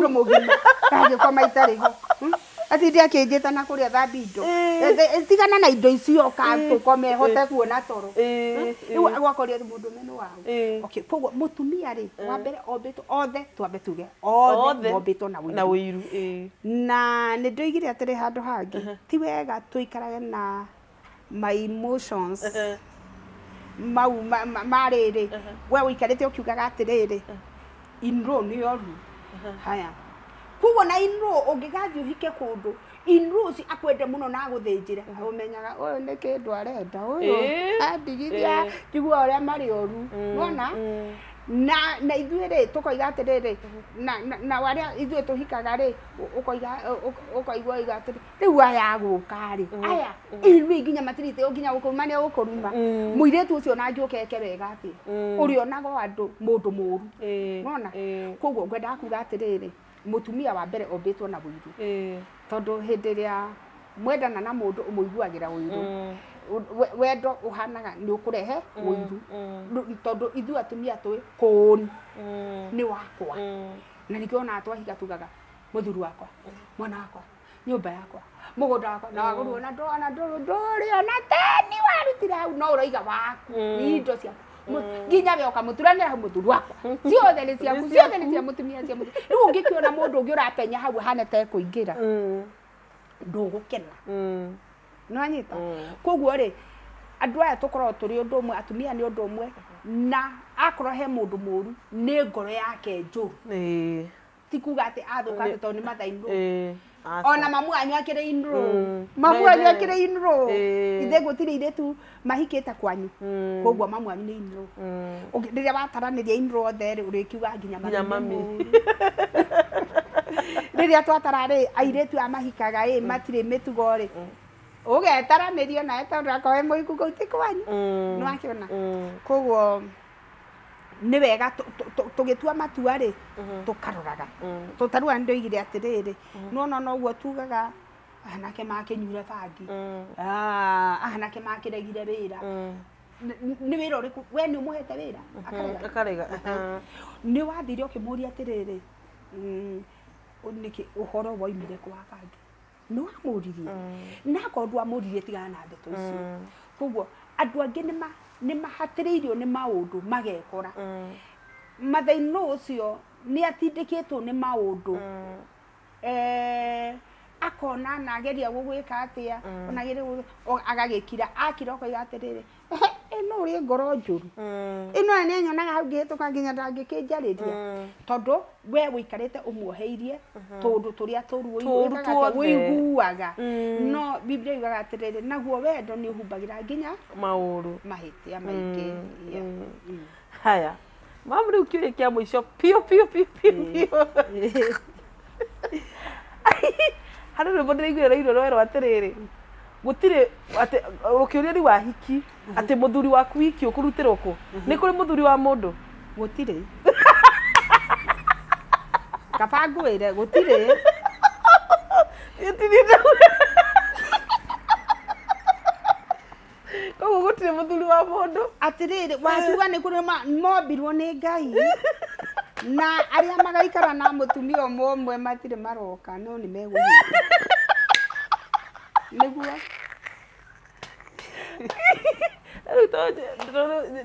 ndangĩkoma itarĩ ho ati ndia kinjita na kuria thambi indo tigana na indo icio ka tukome hote kuona toro gwakoria mundu meno wao okay koguo mutumia ri wa mbere ombitwo othe twambe tuge othe ombitwo na wiru na ni ndoigire atiri handu hangi ti wega tuikarage na my emotions mau mariri we wikarite ukiugaga atiriri inro ni oru haya kugo na inro ungigathi uhike kundu inro si akwende muno na guthinjira umenyaga uyu ni kindu arenda uyu andigithia njigua uria mari oru wona na ithuĩ tukoiga atiriri na waria ithuĩ tuhikaga ri ukoigwa igatiri riu aya guka ri aya inro nginya matirite nginya gukuruma ni gukuruma muiretu ucio na njukeke wega ati uri onago andu mundu muru wona koguo ngwenda kuga atiriri mutumia wa mbere ombitwo na wiru tondu hindi ria mwendana na mundu umuiguagira wiru wendo uhanaga ni ukurehe wiru tondu ithu atumia twi kun ni wakwa na nikiona atwahiga tugaga muthuri wakwa mwana wakwa nyumba yakwa mugunda wakwa na waguru na ndori ona tani warutira hau no uraiga waku indo cia nginya we okamuturanira hau muthuri wakwa ciothe ni ciaku ciothe ni cia mutumia cia muthuri riu ungikiona mundu ungi urapenya hau hana ta kuingira ndugukena no anyita koguo ri andu aya tukorwo turi undu umwe atumia ni undu umwe na akorwo he mundu muru ni ngoro yake njuru ti kuga ati athuka tondu ni mathaindu ona mamu anyu akire inro mamu anyu akire inro ithe gutire iretu mahikite kwanyu koguo mamu anyu ni inro riria wataraniria inro othe ri urikiuga nginya mami riria twatara ri airetu amahikaga matire mitugo ri ugetaranirio na tondu akoe muiku gauti kwanyu no akiona koguo ni wega tugitua matua ri tukaroraga tutarua ndoigire atiriri no guo tugaga anake makinyure bangi anake makiregire wira ni wira uriku we ni umuhete wira
akarega
ni wathire ukimuria atiriri uniki uhoro woimire kwa bangi no amuririe na kondu amuririe tigana na ndeto icio koguo andu angi ni mahatiriirio ni maundu magekora mathaino ucio ni atindikitwo ni maundu akona nageria gugwika atia onageria agagikira akira koiga atiriri ino uri ngoro njuru ino ni nyonaga hau ngihituka nginya ndangikinjariria tondu we wikarite umuoheirie tundu turia turuiguaga no biblia yugaga atiriri naguo wendo ni uhumbagira nginya
mauru
mahitia maingi
haya mamri ukiurikia mwisho pio hano rwimbo ndiraiguire iro rwero atiriri gutire ati ukiuria ri wahiki ati muthuri waku wiki ukurutirwo ku ni kuri muthuri wa mundu
gutire kabanguire gutire
itinida koguo gutire muthuri wa mundu
atiriri wakiuga ni kuri mombirwo ni Ngai na aria magaikara na mutumia omwe matire maroka no ni meguthira niguo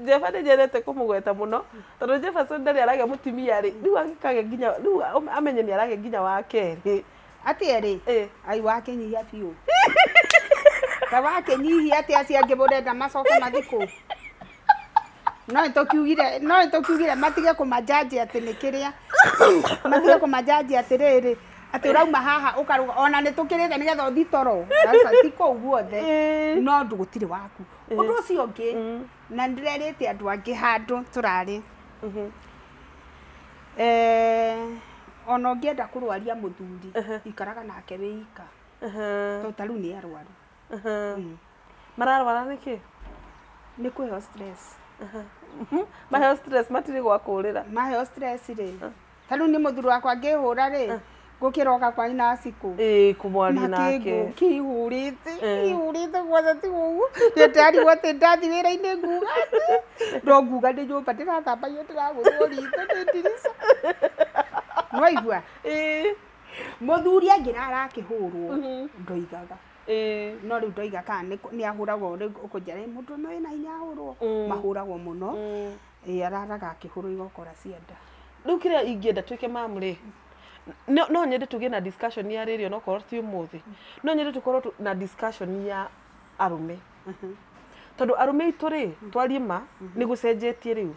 Jefa nĩnyendete kũmũgweta mũno tondũ Jefferson ndarĩ arage mũtumia rĩ rĩu agĩkage nginya rĩu amenye nĩ arage nginya wa kerĩ
atĩrĩ ai wake nyihia biũ ta wake nyihia atĩ acio angĩ mũrenda macoke mathikũ no nĩtũkiugire matige kũmajaji atĩ nĩ kĩrĩa matige kũmajaji atĩrĩrĩ ati urauma haha ukaruga ona nitukirite nigetha uthi toro sasa tiko guothe no ndugutire waku undu ucio ungi na ndirerite andu angi handu turari ona ungienda kurwaria muthuri ikaraga nake wika totaru ni arwaru
mararwara niki
ni kwiheo stress
maheo stress matiri gwakurira
maheo stress ri taru ni muthuri wakwa ngihura ri gukiroka kwa ina siku
kumwari nake
kihurite gwothe ti gugu ndetari wote ndathi wira-ini nguga ndo nguga ndi nyumba ndirathamba iyo ndiraguthwo rito ndi ndirisa no igua Muthuri angira arakihurwo ndoigaga no riu ndoiga kana ni ahuragwo ukujare mundu no ina hinya ahurwo mahuragwo muno araraga akihurwo igokora cienda
riu kiria ingienda twike mamuri no nyende tugie na discussion ya radio no korwo ti umuthi no nyende tukorwo na discussion ya arume tondu arume ituri twarie ma ni gucenjetie riu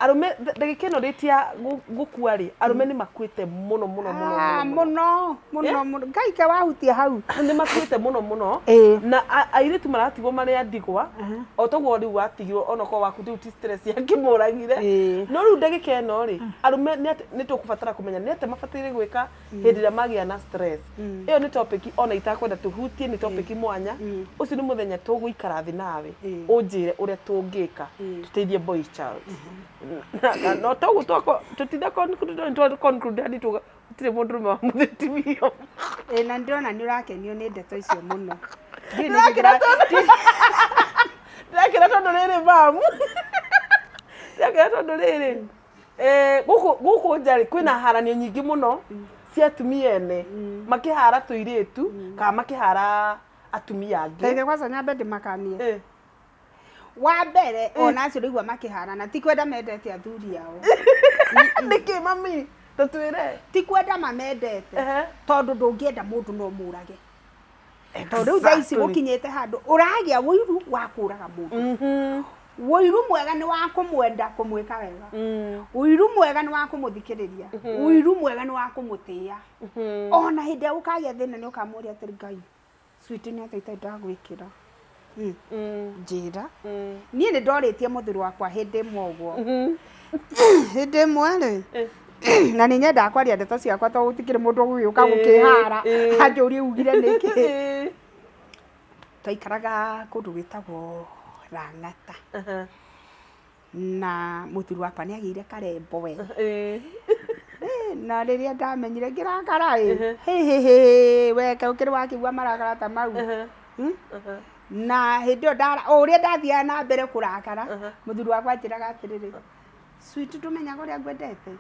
arume ndagikeno ritia gukua ri arume ni makuite muno ngai ka wahutia hau ni makuite muno na airitu maratigwo mari andigwa otogwo riu watigirwo onako waku tiu ti stress ya kimuragire no riu ndagikeno ri arume ni tukubatara kumenya ni ate mabatire gwika hindi ria magia na stress iyo ni topic ona itakwenda tuhutie ni topic mwanya ucio ni muthenya tuguikara thi nawe unjire uria tungika tuteithie boy child no togu toko tutida conclude hadi tutire mundu rume wa muthitibio
na ndiona ni urakenio ni ndeto icio muno
ndakira tondu riri bamu ndakira tondu riri guku njari kwina haranio nyingi muno cia atumia ene makihara tuiritu kana makihara atumia angi
ndege kwanza nyambe ndimakanie wa mbere ona acio rigwa makiharana ti kwenda mendete athuri yao
niki mami tutwire
ti kwenda mamendete tondu ndungienda mundu no murage tondu thaa ici gukinyete handu uragia wiru wa kuraga mundu wiru mwega ni wa kumwenda kumwika wega wiru mwega ni wa kumuthikiriria wiru mwega ni wa kumutia ona hindi ukagia thina ni ukamuria atiri ngai sweet ni ataita ndagwikira njira nie ni ndoritie muthuri wakwa hindi mwogo hindi mwere na ni nyenda kwaria ndeto ciakwa to gutikire mundu gugiuka gukihara anjuri ugire niki twaikaraga kundu gitagwo Rang'ata na muthuri wakwa ni agire karembo we na riria ndamenyire ngirakara weke ukiri wakigua marakara ta mau na hindio ndara uria ndathia na mbere kurakara muthuri wakwa njiraga atiriri sweet ndumenyaga uria ngwendete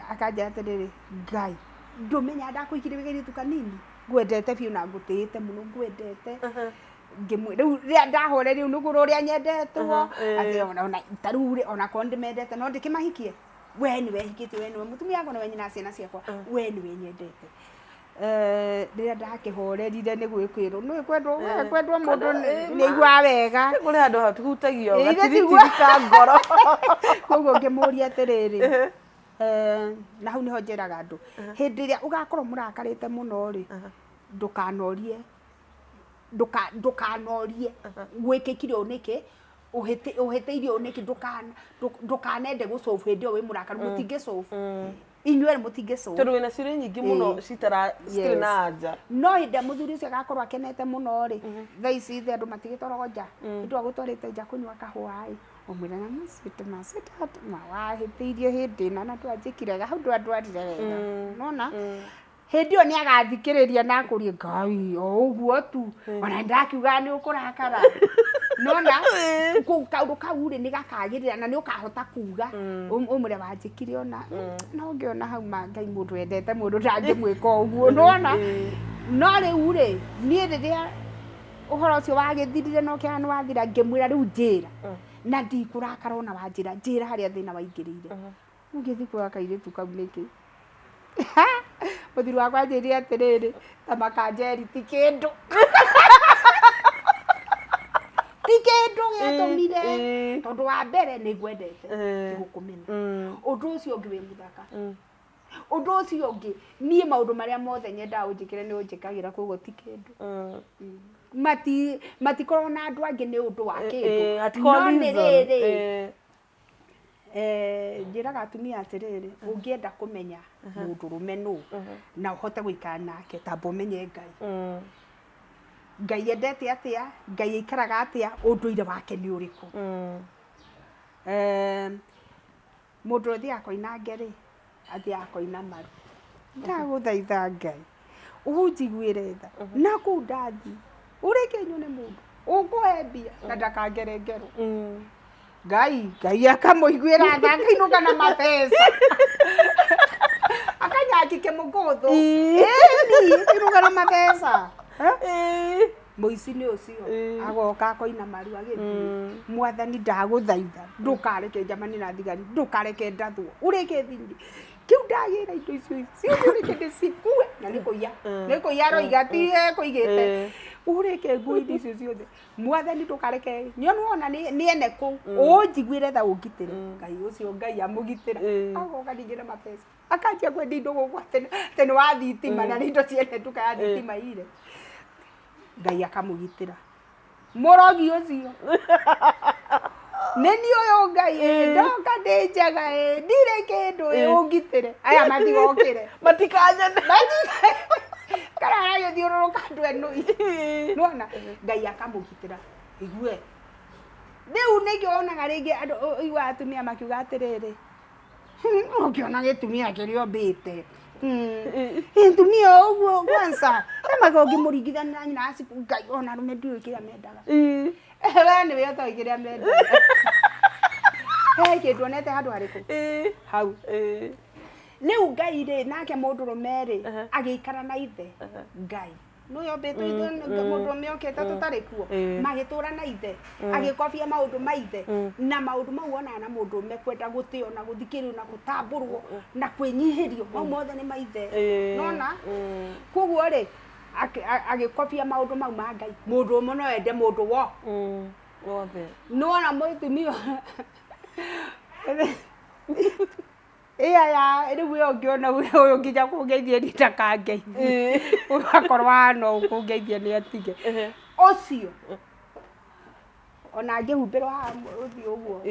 akanja atiriri ngai ndumenya ndakuikire wigiri tu kanini ngwendete biu na ngutite muno ngwendete riu ria ndahore riu nuguru uria nyendetwo ati ona tarure ona kondi mendete no ndikimahikie we ni wehikitie we ni mutumia wako na we nyina ciana ciakwa we ni we nyendete riria ndakihorerire ni gwikwirwo no kwendwo mundu ni igwa wega
kuri andu hatutagio gatiririka ngoro
koguo ngimuria atiriri na hau niho njiraga andu hindi ria ugakorwo murakarite muno ri ndukanorie gwikikire uniki uhiteirio uniki ndukanende gucofu hindi o wi murakara mutinge cofu inyuere mutinge cofu
tondu wina ciuria nyingi muno citiri na anja
no hindi muthuri ucio agakorwo akenete muno ri thaa ici ithe andu matigitwaragwo nja ndu agutwarite nja kunywa kahua umwira na maswit mawahiteirio hindi na twanjikire hau ndwandwarire wega nona hindi o ni agathikiriria na akurie ngai o uguo tu ona ndakiuga ni ukurakara nona kaundu kau ri ni gakagirira na ni ukahota kuga umure wanjikire ona no ngiona hau ma ngai mundu endete mundu ndangimwika uguo nona no riu ri ni riria uhoro ucio wagithirire no kiana wathira ngimwira riu njira na ndikurakara ona wanjira njira haria thina waingirire ungithi kwa kairitu kau niki muthuri wakwa njirire atiriri ta makanjeri ti kindu gitumire tondu wa mbere ni ngwendete tigukumena undu ucio ungi wi muthaka undu ucio ungi nie maundu maria mothe nyenda unjikire ni unjikagira koguo ti kindu matikorwo na andu angi ni undu wa kindu no ni riri njiraga atumia atiriri ungienda kumenya mundu rume nu na uhote guikara nake tamba umenye ngai ngai endete atia ngai ikaraga atia unduire wake ni uriku mundu uthi akoina ngeri athi akoina maru ndaguthaitha ngai unjiguire tha na ku ndathi uri kenyu ni mundu ukuhe mbia na ndakangere ngero Ngai akamuiguira tha akainuka na mapesa akanyakike muguthu akainuka na mapesa muici ni ucio agoka akoina maru agithii mwathani ndaguthaitha ndukareke njamani na thigari ndukareke ndathwo ureke thingi kiu ndagira indo icio ureke ndicikue na nikuya roiga ti kuigite ureke ngui icio ciothe mwathani ndukareke nyona ni ene ku unjiguire tha ungitire ngai ucio ngai amugitira agoka ningira mapesa akanjia kwendia indo gukwa tene wa thitima na indo ciene nduka ya thitima ire ngai akamugitira murogi ucio neni uyu ngai ndoka ndinjaga ndire kindu ungitire aya matigokire
matikanyane
kana ayo thiururuka andu enui nona ngai akamugitira igue riu nigionaga ringi andu igua atumia makiuga atiriri ukiona gitumia kirio mbite ntumia uguo kwanza ema ngimuringithania na nyina aciku ngai ona rume ndiwe kiria mendaga we niwe utoi kiria mendaga kindu onete handu hariku hau riu ngai ri nake mundurume ri agiikara na ithe ngai nuyo mbitu ithe mundurume okete tutari kuo magitura na ithe agikobia maundu maithe na maundu mau ona na mundurume kwenda gutio na guthikirio na gutamburwo na kwinyihirio mau mothe ni maithe nona koguo ri agikobia maundu mau ma ngai mundurume no ende mundu wo
wothe
nona mutumio ya riu yo ngiona uyu nginya kungeithie nditakangeithie ugakorwa no kungeithie ni atige ucio ona ngihumbirwa uthi uguo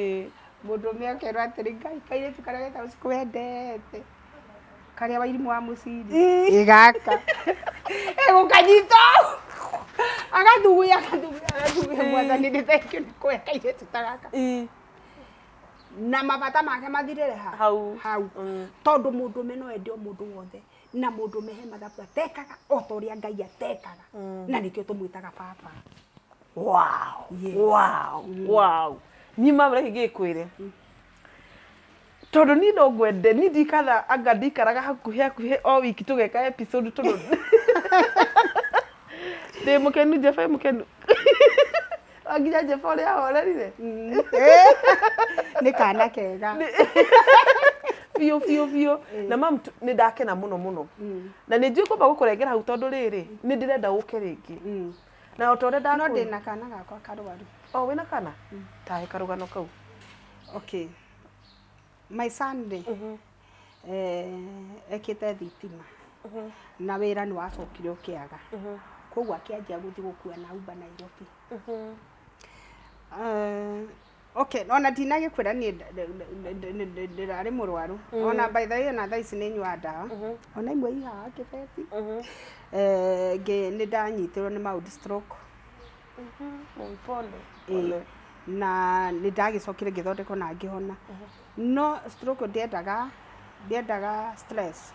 mundu mekerwa atiri ngai kaire tukarageta usiku wendete karia wairimu wa muciri igaka gukanyita agathuguya mwathani ni thank you ni kuya kaire tutagaka na mabata make mathirire hau tondu mundu meno endio mundu wothe na mundu mehe mathabu atekaga otoria ngai atekaga na nikio tumwitaga baba
wow ni mamre gigikwire tondu ni no gwende ni ndikatha anga ndikaraga hakuhi o wiki tugeka episode tondu de mukenu jefa mukenu aginya jefa ria horerire
ni kana kega
fio na mam ni ndakena muno na ni njui kwamba gukurengera hau tondu riri ni ndirenda uke ringi na otore
no ndina kana gakwa karwaru
wina kana tahe karugano kau
okay my Sunday ekite thitima na wira ni wacokire ukiaga koguo akianjia guthi gukua na uba Nairobi okay ona ndinagikwira ni ndirari murwaru ona by the way na thaa ici ni nyua ndawa ona imwe ihaga kibeti ni ndanyitirwo ni maud stroke
pole
na ni ndagicokire ngithondekwo na ngihona no stroke ndiendaga stress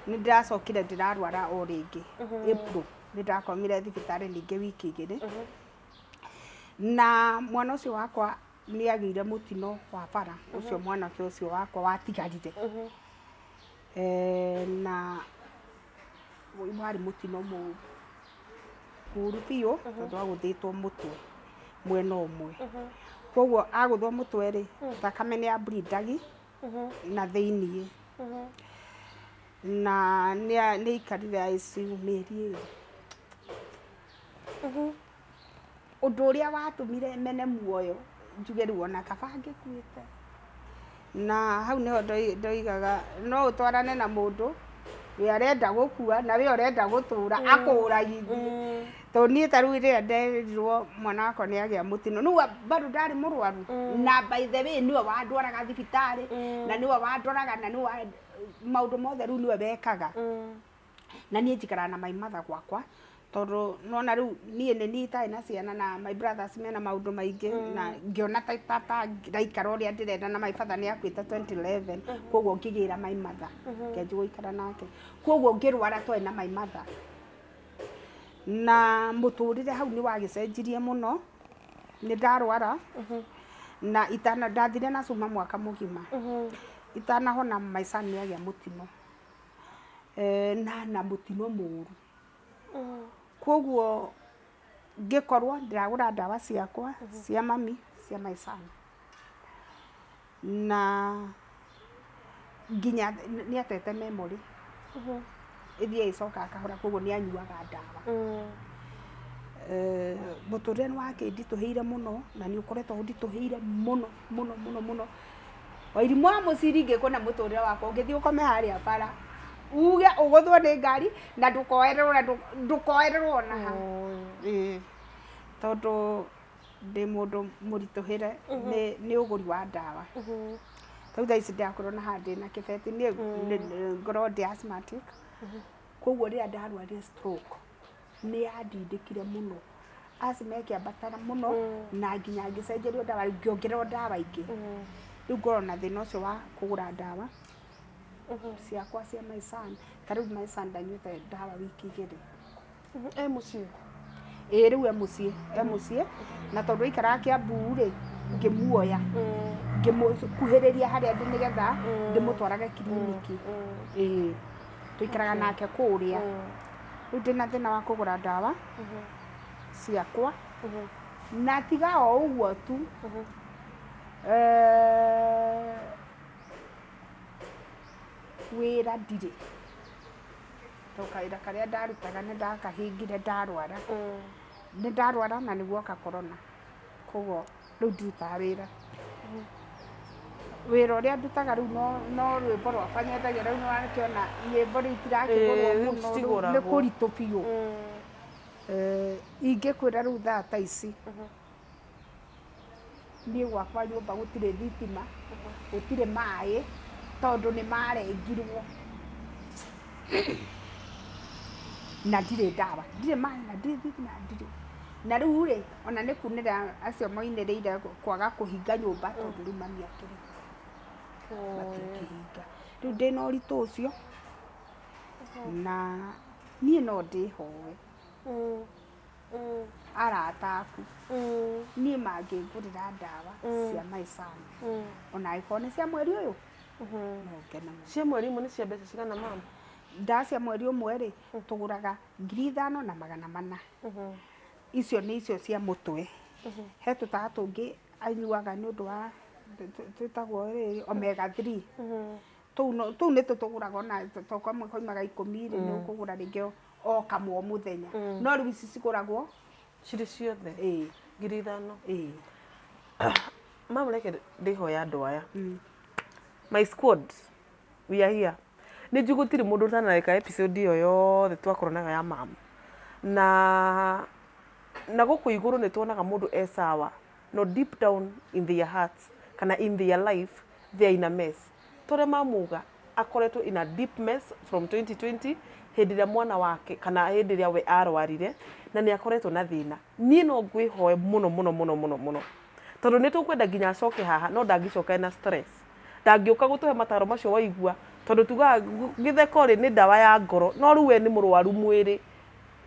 ni ndiracokire ndirarwara o ringi April ni ndakomire thibitari ningi wiki igiri na mwana ucio wakwa ni agire mutino wa bara ucio mwana ucio wakwa watigarire na wari mutino muru biu tondu aguthitwo mutwe mwena umwe koguo aguthwo mutwe ri thakame ni abridagi na thiini na ni ikarire ICU mieri undu uria watumire mene muoyo njuge riu ona kabange kuite na hau niho ndoigaga no utwarane na mundu we arenda gukua na we urenda gutura akuragithie to nie taru ire nderirwo mwana wako ni agia mutino no bado ndari murwaru na by the way niwe wandwaraga thibitari na niwe wandwaraga na niwe maundu mothe riu niwe bekaga na nie njikara na my mother gwakwa tondu nona riu nie ni nitai na ciana na my brothers mena maundu maingi na ngiona tata ndaikara uria ndirenda na my father ni akwita 2011 koguo ngigira my mother ngianji guikara nake koguo ngirwara twa na my mother na muturire hau ni wagicenjirie muno ni ndarwara na itana ndathire na cuma mwaka mugima itanahona maica nĩ agĩa mũtino na mũtino mũru koguo ngĩkorwo ndĩragũra ndawa ciakwa cia mami cia maica na nginya nĩ atete memory ithie icoka akahora koguo nĩ anyuaga ndawa mũtũrĩre nĩ wakĩnditũhĩire mũno na nĩ ũkoretwo ũnditũhĩire mũno Wairimũ wa mũciri ngĩkona mũtũrĩre wakwa ũngĩthiĩ ũkome harĩa bara uge ũgũthwo nĩ ngari na ndũkoererwo na ha tondũ ndĩ mũndũ mũritũhĩre nĩ ũgũri wa ndawa tau thaa ici ndakorwo na handĩ na kĩbeti nĩ ngorwo ndĩ asthmatic koguo rĩrĩa ndarwarire stroke nĩ yandindĩkire mũno asthma ĩkĩambatara mũno na nginya ngĩcenjerio ndawa ngĩongererwo ndawa ingĩ rĩu ngorwo na thĩna ũcio wa kũgũra ndawa ciakwa cia maicani ta rĩu maicani ndanyuĩte ndawa wiki igĩrĩ
mũciĩ
rĩu mũciĩ na tondũ aikaraga Kĩambu-rĩ ngĩmuoya ngĩmũkuhĩrĩria harĩa ndĩ nĩgetha ndĩmũtwarage kiriniki tũikaraga nake kũrĩa rĩu ndĩna thĩna wa kũgũra ndawa ciakwa na tiga o ũguo tu wĩra ndirĩ tũkawĩra karĩa ndarutaga nĩ ndakahingire ndarwara na nĩguo oka corona koguo rĩu ndirutaga wĩra ũrĩa ndutaga rĩu no rwĩmbo rwakwa nyendagia rĩu nĩwakĩona nyĩmbo rĩu itirakĩgũrwo mũno nĩ kũritũ biũ ingĩkwĩra rĩu thaa ta ici niĩ gwakwa nyũmba gũtirĩ thitima gũtirĩ maĩ tondũ nĩ marengirwo na ndirĩ ndawa ndirĩ maĩ na ndirĩ thitima ndirĩ na rĩu-rĩ ona nĩ kunĩra acio moinĩrĩire kwaga kũhinga nyũmba tondũ rĩu mami akĩrĩ matingĩhinga rĩu ndĩna ũritũ ũcio na niĩ no ndĩhoe arata aku niĩ mangĩngũrĩra ndawa cia maicani ona angĩkorwo nĩ cia mweri ũyũ no ngene mũno
cia mweri ũmwe nĩ cia mbeca cigana mama
ndawa cia mweri ũmwe-rĩ tũgũraga 5,400 icio nĩ icio cia mũtwe he tũtawa tũngĩ anyuaga nĩ ũndũ wa twĩtagwo omega 3 tũu nĩ tũtũgũraga ona kamwe kaumaga 10 nĩ ũkũgũra rĩngĩ o kamwe o mũthenya no rĩu ici cigũragwo
cirĩ ciothe 5,000 mama reke ndĩhoya andũ aya my squad we are here nĩ njũĩ gũtirĩ mũndũ ũtanareka episode ĩyo yothe twakoranaga ya mama na gũkũ igũrũ nĩ tuonaga mũndũ sawa no deep down in their hearts kana in their life they are in a mess tore mamuga akoretwo in a deep mess from 2020 hĩndĩ ĩrĩa mwana wake kana hĩndĩ ĩrĩa we arwarire na nĩ akoretwo na thĩna niĩ no ngwĩhoe mũno tondũ nĩ tũkwenda nginya acoke haha no ndangĩcoka na stress ndangĩũka gũtũhe mataro macio waigua tondũ tugaga gĩtheko-rĩ nĩ ndawa ya ngoro no rĩu we nĩ mũrwaru mwĩrĩ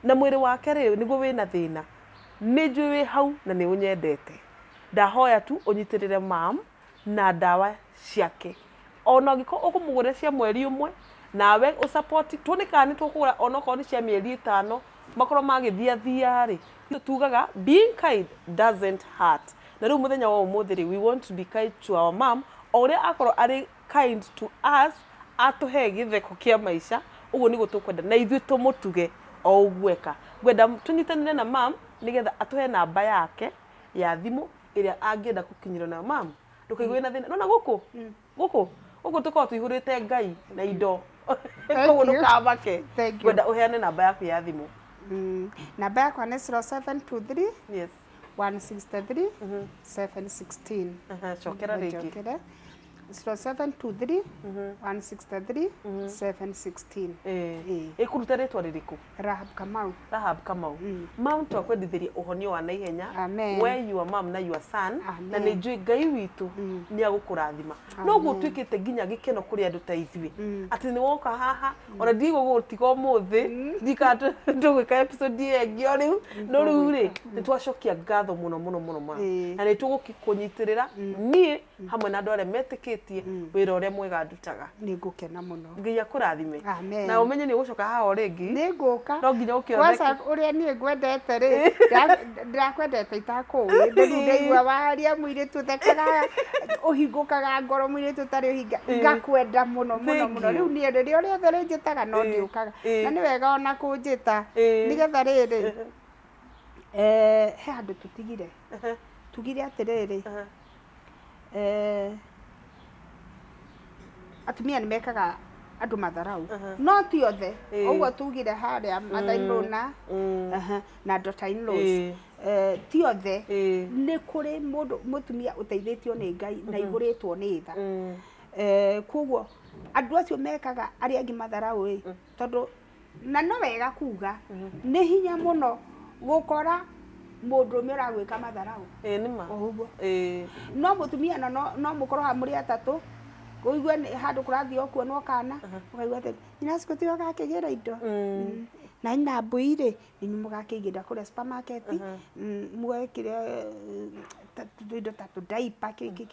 na mwĩrĩ wake rĩ nĩguo wĩna thĩna nĩ njũĩ wĩ hau na nĩ ũnyendete ndahoya tu ũnyitĩrĩre mam na ndawa ciake ona ũngĩkorwo ũkũmũgũrĩra cia mweri ũmwe nawe ũsupport tuone kana nĩ tũkũgũra onokorwo nĩ cia mĩeri 5 makorwo magĩthiathia-rĩ tugaga being kind doesn't hurt na rĩu mũthenya wa ũmũthĩ-rĩ we want to be kind to our mom o ũrĩa akorwo arĩ kind to us atũhe gĩtheko kĩa maica ũguo nĩguo tũkwenda na ithuĩ tũmũtuge o ũguo ngwenda tũnyitanĩre na mam nĩgetha atũhe namba yake ya thimũ ĩrĩa angĩenda gũkinyĩrwo na mam ndũkaigwe na thĩna nona gũkũ tũkorwo tũihũrĩte Ngai na indo koguo ndũkamake ngwenda ũheane namba yaku ya thimũ
namba yakwa nĩ 0723
yes
163 716
cokera rĩngĩ
0723 163 716
ikuruta ritwa ririku
Rahab Kamau.
Rahab Kamau. Mam twakwendithiria uhonio wa naihenya we your mom na your son na nä njå Ngai witå nä agåkårathima noguo tuä nginya gä keno kå rä andå ta ithuä atä nä woka haha ona ndigå gå tiga å må thä ndikandå gwä ka episode ĩngĩ o rä u no rä u rä nä twacokia ngatho må no ma na nä tå gå kå nyitä rä ra niä hamwe na andå arä a metä kä tie wä ra å rä a mwega ndutaga
nä ngå kena må no
Ngai akårathime na å menye nä å gå coka haha o rä ngä
nä ngå ka
no nginya å kä
kwanza å rä a niä ngwendete rä ndirakwendete itakå ä ndä rä u ndaigua waria må irä tå thekaga å hingå kaga ngoro må irä tå tarä å hinga ngakwenda må no rä u niä rä rä o rä othe rä njä taga no ndiå kaga na nä wega ona kå njä ta nä getha rä rä he handå tå tigire tugire atä rä rä atumia nä mekaga andå matharau no ti othe ũguo tugire harĩa mother-in-law na daughter-in-laws ti othe nĩ kũrĩ mũndũ mũtumia ũteithĩtio nĩ Ngai na igũrĩtwo nĩ tha koguo andũ acio mekaga arĩa angĩ matharau tondũ na no wega kuga nĩ hinya mũno gũkora mũndũ ũmwe ũragwĩka matharau
nĩma
ũguo no mũtumia no mũkorwo ha mũrĩ atatũ Kuigua handå kå rathiä o kuonwo kana ukaigua atä nyina ciku tigo gakä ra indo na nyina mbui rä nä må gakä igä nda kå rä a supermarket mweke rä indo ta tå ndaipa kä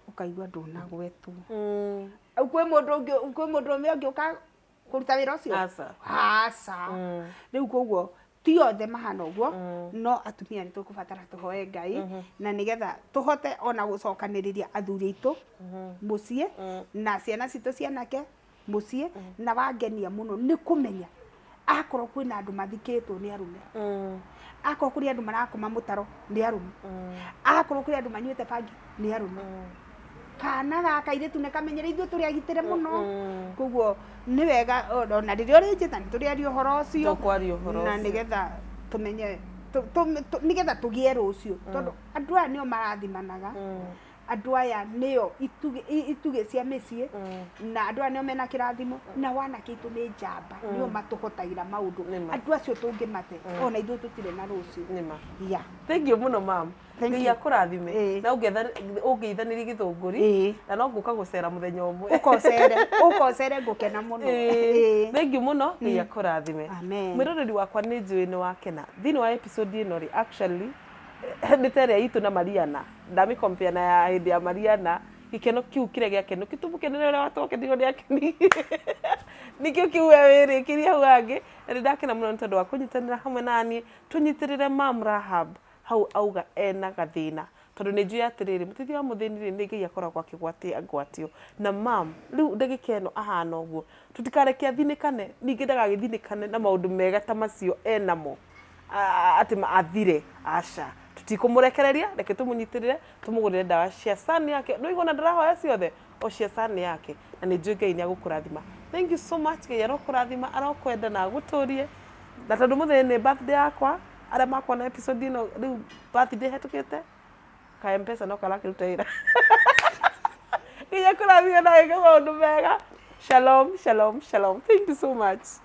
ukaigua ndå nagwetwo kwä må ndå å mä å ngä å ka kå ruta wä ra å cio aca rä u koguo ti othe mahana ũguo no atumia nĩ tũkũbatara tũhoe Ngai na nĩgetha tũhote ona gũcokanĩrĩria athuri aitũ mũciĩ na ciana citũ cianake mũciĩ na wangenia mũno nĩ kũmenya akorwo kwĩna andũ mathikĩtwo nĩ arume akorwo kũrĩ andũ marakoma mũtaro nĩ arume akorwo kũrĩ andũ manyuĩte bangi nĩ arume kana gaka airĩtu nĩ kamenyere ithuĩ tũrĩ agitĩre mũno koguo nĩ wega ona rĩrĩa ũrĩ njĩta nĩ tũrĩaria ũhoro ũcio na nĩgetha tũmenye nĩgetha tũgĩe rũciũ tondũ andũ aya nĩo marathimanaga andũ aya nĩo itugĩ cia mĩciĩ na andũ aya nĩo mena kĩrathimo na wanake aitũ nĩ njamba nĩo matũhotagĩra maũndũ andũ acio tũngĩmate ona ithuĩ tũtirĩ na rũciũ
thank you mũno mam Ngai akũrathime na ũngĩithanĩria gĩthũngũri na no ngũka gũcera mũthenya ũmwe
ũkocere ngũkena mũno
thank you mũno Ngai akũrathime mwĩroreri wakwa nĩ njũĩ nĩ wakena thĩinĩ wa episode ĩno rĩ actually nĩ ta ĩrĩa itũ na Mariana ndamĩcompare na ya hĩndĩ ya Mariana gĩkeno kiu kĩrĩa gĩakeno Tupu kenere ũrĩa watũkenirwo nĩ akeni nĩkĩo kiu we wĩrĩkĩrie hau hangĩ na nĩ ndakena mũno nĩ tondũ wa kũnyitanĩra hamwe naniĩ tũnyitĩrĩre mam Rahab hau auga ena gathĩna tondũ nĩ njũĩ atĩrĩrĩ mũteithia wa mũthĩni rĩ nĩ Ngai akoragwo akĩgwatio na mam rĩu ndagĩka ĩno ahana ũguo tũtikareke athinĩkane ningĩ ndagagĩthinĩkane na maũndũ mega ta macio enamo atĩ athire aca tutikũmũrekereria reke tũmũnyitĩrĩre tũmũgũrĩre ndawa cia sani yake no igona ndarahoya ciothe o cia sani yake na nĩ njũĩ Ngai nĩ agũkũrathima thank you so much Ngai arokũrathima arokwenda na agũtũrie na tondũ mũthenya nĩ birthday yakwa arĩa makona episode ĩno rĩu birthday hetũkĩte ka M-Pesa no karakĩruta wĩra Ngai akũrathime na eke maũndũ mega shalom thank you so much